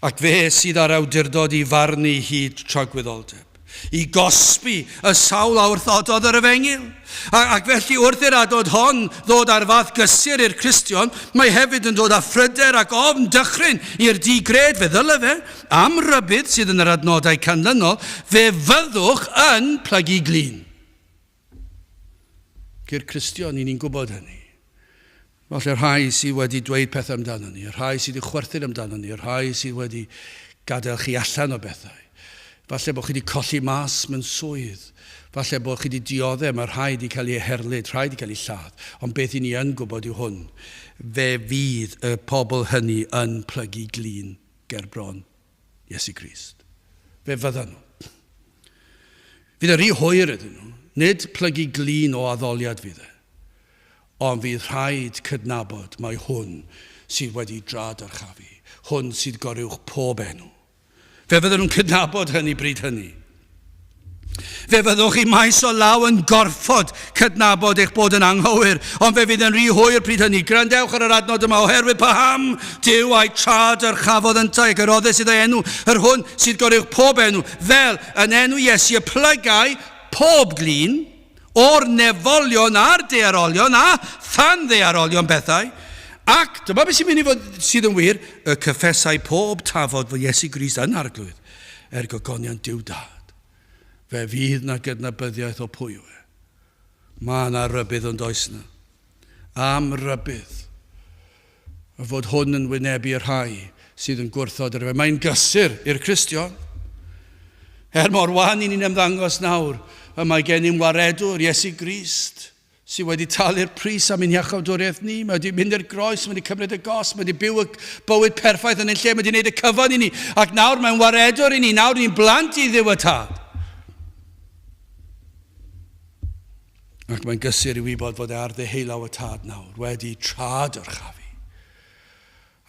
Ac fe sydd ar awdurdod I farnu hyd tragwyddoldeb. I gosbi y sawl awrthododd yr efengil. Ac felly wrth i'r adod hon ddod ar fath gysur i'r Cristion, mae hefyd yn dod â phryder ac ofn dychryn i'r digred fe ddyle fe, am rybydd sydd yn yr adnodau canlynol, fe fyddwch yn plygu glin. Gyda'r Cristion, ni'n gwybod hynny. Falle rhai sydd wedi dweud pethau amdano ni, rhai sydd wedi chwerthin amdano ni, rhai sydd wedi gadael chi allan o bethau. Falle bod chi wedi colli mas mewn swydd. Falle bod chi wedi dioddau, mae rhai wedi cael ei herlyd, rhai wedi cael ei lladd. Ond beth I ni yn gwybod yw hwn. Fe fydd y pobl hynny yn plygu glin ger bron Iesu Grist. Fe fyddan nhw. Fydd yr hwyr ydyn nhw. Nid plygu glin o addoliad fydd e. Ond fydd rhaid cydnabod mae hwn sydd wedi drad ar chafu. Hwn sydd Gwyliwch pob enw. Fe fydden nhw'n cydnabod hynny bryd hynny. Fe fyddwch chi maes o law yn gorffod cydnabod eich bod yn anghywir, ond fe fydd yn rhy hwyr pryd hynny. Grandewch ar yr adnod yma oherwydd paham Dyw a'i trad yr chafodd yntau ac yr oddau sydd ei enw, yr hwn sydd Gwyliwch pob enw, fel yn enw Iesu y plygau pob glin o'r nefolion a'r dearolion a than ddearolion bethau. Ac, dyma beth sy'n mynd I fod sydd yn wir, y cyffesau pob tafod fod Iesu Grist yn arglwydd, gogonion Duw dad. Fe fydd na gydnabyddiaeth o pwy yw e. Mae na rybydd yn does na. Am rybydd. A fod hwn yn wynebu'r rhai sydd yn gwrthod ar fe. Mae'n gysur i'r Cristion. Mor wan I ni'n ymddangos nawr, y mae gen i'n waredwr Iesu Grist, sydd wedi talu'r pris am ein iachawdwriaeth ni. Mae wedi mynd i'r groes, mae wedi cymryd y gos, mae wedi byw y bywyd perffaith yn ein lle, mae wedi gwneud y cyfan I ni. Ac nawr mae'n waredwr I ni, nawr ni'n blant I Dduw y tad. Ac mae'n gysur I wybod fod ar ddeheulaw y tad nawr, wedi trad o'r chafu.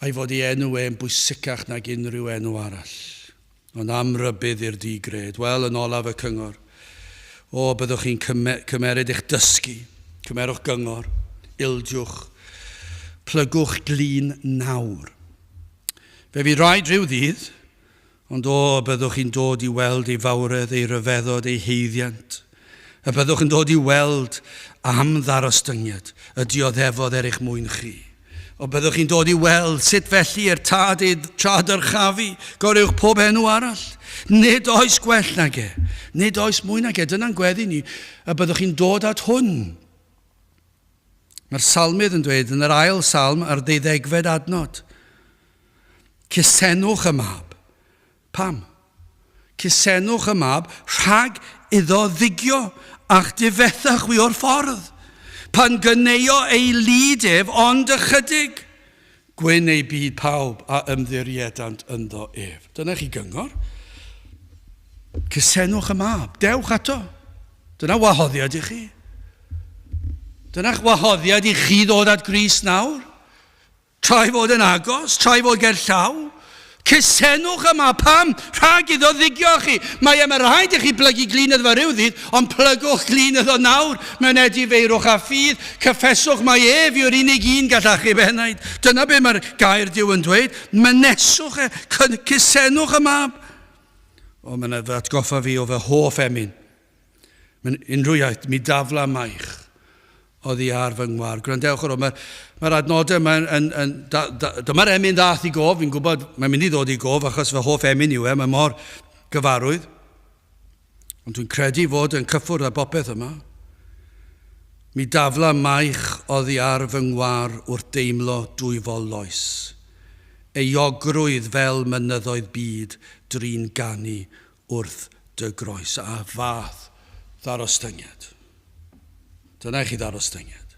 A'i fod I enw e'n bwysicach nag unrhyw enw arall. Ond am rybydd i'r digred, wel yn olaf y cyngor. O, byddwch chi'n cymeryd eich dysgu, cymerwch gyngor, ildiwch, plygwch glin nawr. Fe fydd rhaid rhyw ddydd, ond o, byddwch chi'n dod I weld ei fawredd, ei ryfeddod, ei heiddiant. A byddwch yn dod I weld am ddarostyngiad, y dioddefodd eich mwyn chi. O byddwch chi'n dod I weld sut felly tad ei trad yr chafu, Gwyliwch pob enw arall. Nid oes gwell nag e, nid oes mwy nag e, dyna'n gweddi ni, a byddwch chi'n dod at hwn. Mae'r salmydd yn dweud yn yr ail salm ar 12fed adnod. Cysenwch y mab. Pam? Cysenwch y mab rhag iddo ddigio a'ch difethach wi o'r ffordd. Pan gyneio ei lidef ond ychydig. Gwyn ei byd pawb a ymddiriedant ynddo ef. Dyna chi gyngor. Cysenwch y mab. Dewch ato. Dyna wahoddiad I chi. Dyna wahoddiad I chi ddod at Grist nawr. Trai fod yn agos. Trai fod ger llaw. Cysenwch yma, pam? Rhag iddo ddigio chi. Mae yma rhaid I chi blygu glin iddo rhyw ddydd, ond plygwch glin iddo nawr. Mewn edifeirwch a ffydd, cyffeswch mae ef yw'r unig un gallach chi benaid. Dyna be mae'r gair Dyw yn dweud. Myneswch cysenwch yma. O, mae'n atgoffa fi o fy hoff emyn. Unrhyw iaith, mi dafla maich. Oedd I ar fy ngwar. Gwrandewch ar o, mae'r adnodau, dyma'r emyn ddath I gof, fi'n gwybod, mae'n mynd I ddod I gof, achos fy hoff emyn yw e, mae mor gyfarwydd. Ond dwi'n credu fod yn cyffwrdd â bopeth yma. Mi dafla maich oedd I ar fy ngwar wrth deimlo dwyfol loes. Eiogrwydd fel mynyddoedd byd drin ganu wrth dy groes. A fath ddarostyngiad. Dyna chi ddarostyngiad.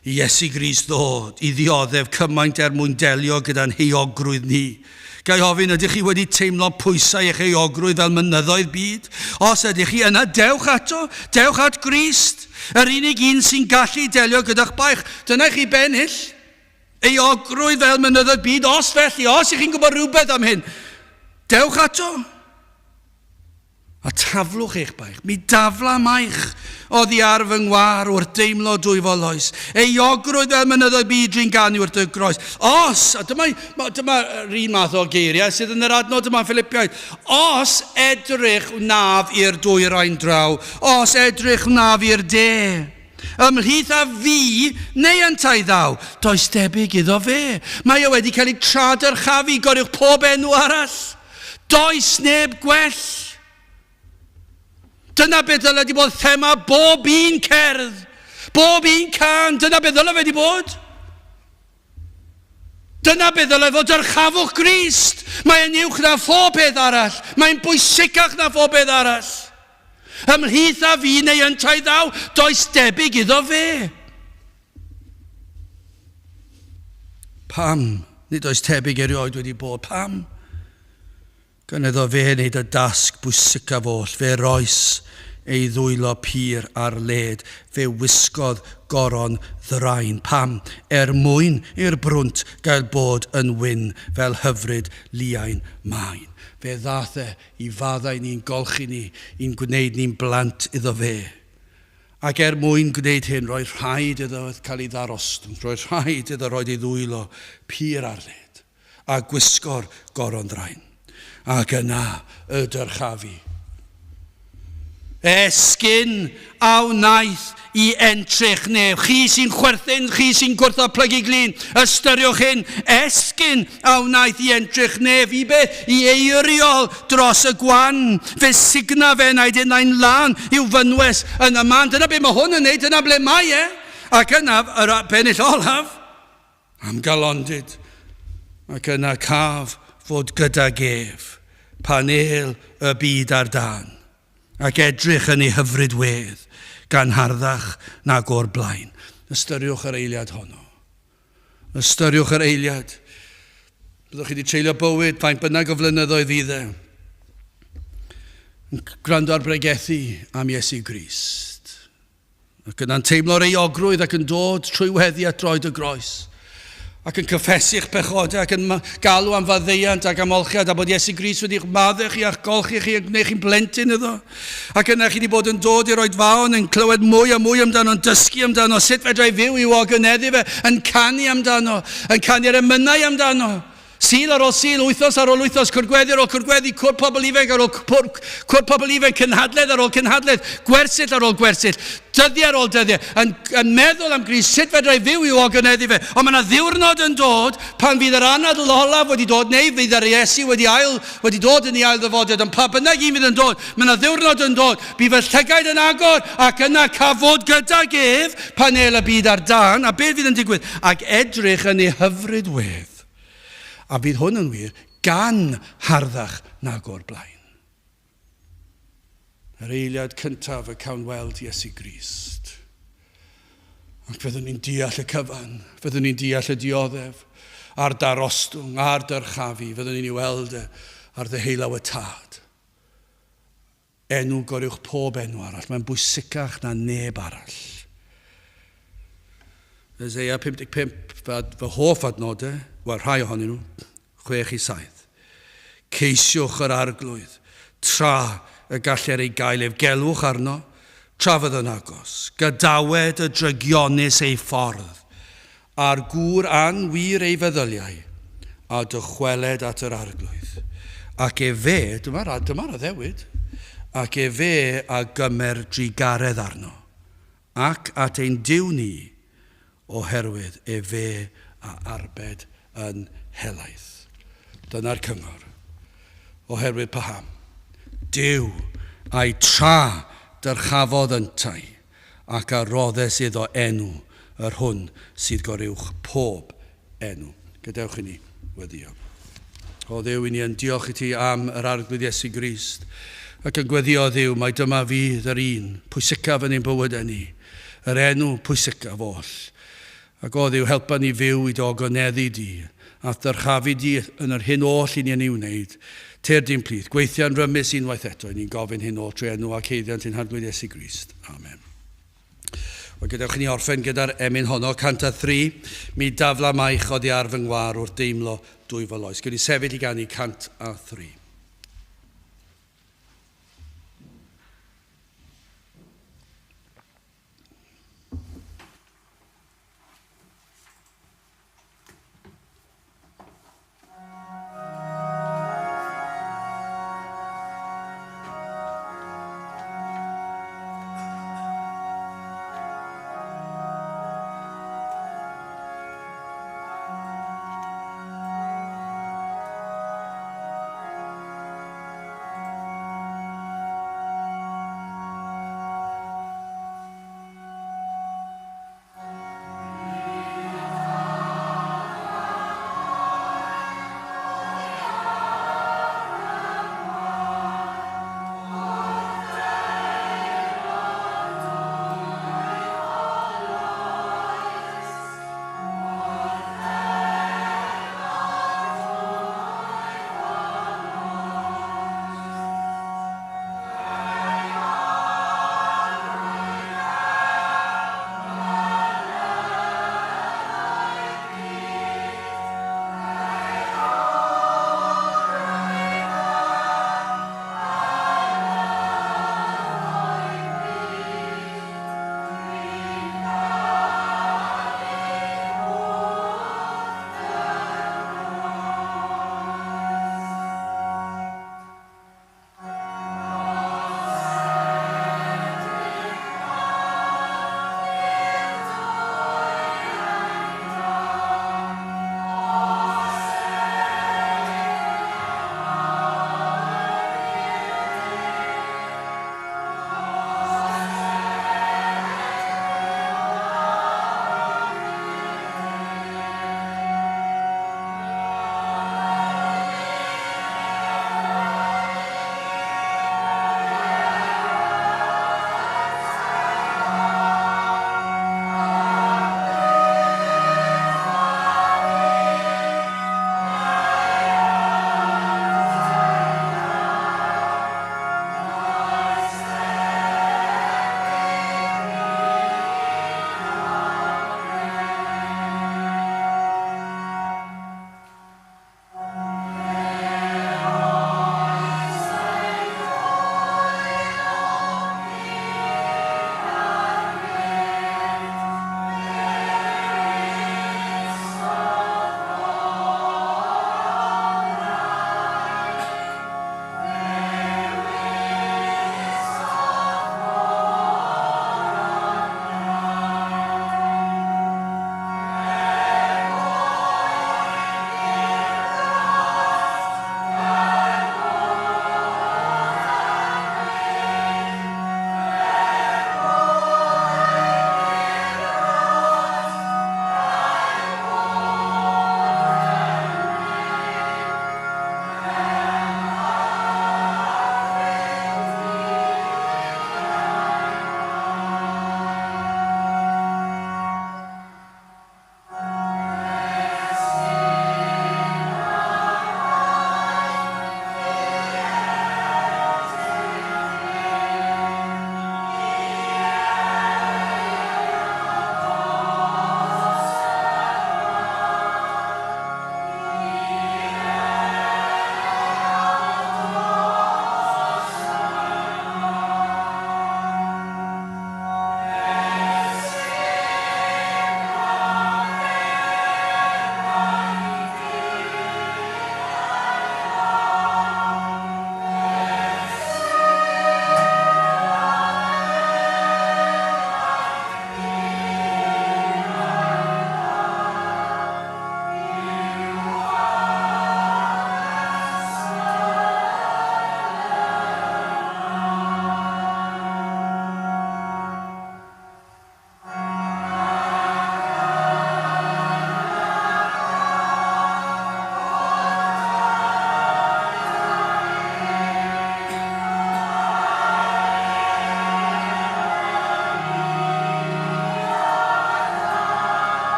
I Iesu Grist ddod i ddioddef cymaint mwyn delio gyda'n heogrwydd ni. Gai ofyn, ydych chi wedi teimlo pwysau eich heogrwydd fel mynyddoedd byd? Os ydych chi yna, dewch ato, dewch at Grist. Yr unig un sy'n gallu delio gyda'ch baich. Dyna chi bennill. Heogrwydd fel mynyddoedd byd. Os felly, os ych chi'n gwybod rhywbeth am hyn, dewch ato. A taflwch eich baich. Mi dafla maich oddi ar fy ngwar wrth deimlo dwy foloes. Eogrwydd fel mynyddoedd byd drwy'n ganu wrth y groes. Os, a dyma rhan math o geiriau sydd yn yr adnod yma Philippiaid. Os edrych naf i'r dwyrain draw. Os edrych naf i'r de. Ymhlith a fi neu yn tai ddaw. Does debyg iddo fe. Mae o wedi cael ei tradyrchafu Gwyliwch pob enw arall. Does neb gwell. Dyna beth ddyle wedi bod thema bob un cerdd, bob un can, dyna beth ddyle wedi bod. Dyna beth ddyle fod yr chafwch Grist. Mae'n uwch na phob peth arall, mae'n bwysicach na phob peth arall. Ymhlith a fi neu yn tai ddaw, does debyg iddo fe. Pam? Nid oes tebyg erioed wedi bod. Pam? Gan iddo fe wneud y dasg bwysicaf oll, fe roes ei ddwylo pur ar led, fe wisgodd goron ddrain. Pam? Mwyn i'r brwnt gael bod yn wyn fel hyfryd liain maen. Fe ddath i faddau ni'n golchi ni, i'n gwneud ni'n blant iddo fe. Ac mwyn gwneud hyn, roedd rhaid iddo cael ei ddarostwng, roedd rhaid iddo roed ei ddwylo pur ar led, a gwisgo'r goron ddrain. Ac yna y dyrchafu. Esgyn a wnaeth i entrych nef. Chi sy'n chwerthin, chi sy'n gwrtho plygu glin, ystyriwch hyn. Esgyn a wnaeth i entrych nef. I be? I eiriol dros y gwan. Fe signa fe naid yna'n lan i'w fynwes yn y man. Dyna be mae hwn yn neud, dyna ble mae e. Ac yna, yr bennill olaf, am galondid. Ac yna caf fod gyda gef, panel y byd ar dan, ac edrych yn ei hyfryd wedd, gan harddach nag o'r blaen. Ystyriwch yr eiliad honno. Ystyriwch yr eiliad. Byddwch chi wedi treulio bywyd, faint bynnag o flynyddoedd fydd e. Gwrando ar bregethu am Iesu Grist. Ac yna'n teimlo'r eogrwydd ac yn dod trwy weddi at droed y groes. Ac yn cyffesu'ch pechodau, ac yn galw am faddeuant ac am olchiad, a bod Iesu Grist wedi'ch maddau chi a'ch golchi chi a gwneud chi'n blentyn iddo. Ac yna chi wedi bod yn dod i'r oedfaon yn clywed mwy a mwy amdano, yn dysgu amdano, sut fedrai fyw i ogynneddu fe, yn canu amdano, yn canu'r emynau amdano. Sil ar ôl sil, wythnos ar ôl wythnos, cwrgweddi ar ôl cwrgweddi, cwr pobl ifanc ar ôl cwr pobl ifanc, cynhadledd ar ôl cynhadledd, gwersyll ar ôl gwersyll, dyddiau ar ôl dyddiau, yn meddwl am Grist, sut fedrai fyw i ogynneddu fe. Ond mae yna ddiwrnod yn dod pan fydd yr anadl olaf wedi dod, neu fydd yr Iesu wedi dod yn ei ail ddyfodiad, ond pa bynnag un fydd yn dod, mae yna ddiwrnod yn dod, bydd fy llygaid yn agor, ac yna cafod gyda gef panel y byd ar dan, a beth fydd yn digwydd? Ac edrych yn ei hyfryd wedd. A bydd hwn yn wir gan harddach nag o'r blaen. Yr eiliad cyntaf y cawn weld Iesu Grist. Ac fyddwn ni'n deall y cyfan, fyddwn ni'n deall y dioddef, a'r darostwng, a'r dyrchafu, fyddwn ni'n ei weld ar ddeheulaw y tad. Enw Gwyliwch pob enw arall, mae'n bwysicach na neb arall. Eseia 55, fy hoff adnodau, wel rhai ohonyn nhw, 6 i 7. Ceisiwch yr arglwydd, tra y galler ei gael ef gelwch arno, tra fydd yn agos. Gadawed y drygionus ei ffordd, a'r gŵr anwir ei feddyliau, a dychweled at yr arglwydd. Ac fe, dyma'r addewid, ac fe a gymer drigaredd arno, ac at ein diw ni, oherwydd fe a arbed yn helaeth. Dyna'r cyngor. Oherwydd paham. Dyw a'i tra dyrchafodd yntai, ac a roddes iddo enw yr hwn sydd Gwyliwch pob enw. Gadewch i ni weddio. O Dduw, i ni yn diolch i ti am yr arglwydd Iesu Grist, ac yn gweddio Dduw, mae dyma fydd yr un pwysicaf yn ein bywydau ni, yr enw pwysicaf oll. Ac o Dduw, helpa ni fyw i dogoneddu di, a dyrchafu di yn yr hyn oll i ni'n ei wneud. Teir di'n plith, gweithio'n rymus unwaith eto, ni'n gofyn hyn oll trwy enw ac heiddiant Cynhaliwyd Iesu Grist. Amen. Wel, gadewch ni orffen gyda'r emyn honno, canta 3, mi dafla maich oddi ar fy ngwar wrth deimlo dwy fy loes. Gwni sefyll i ganu cant a 3.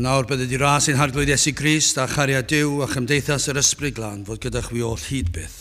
A nawr bydde di ras ein harglwydd Iesu Grist a chariad Duw a chymdeithas yr ysbryd glân fod gyda chwi oll hyd byth.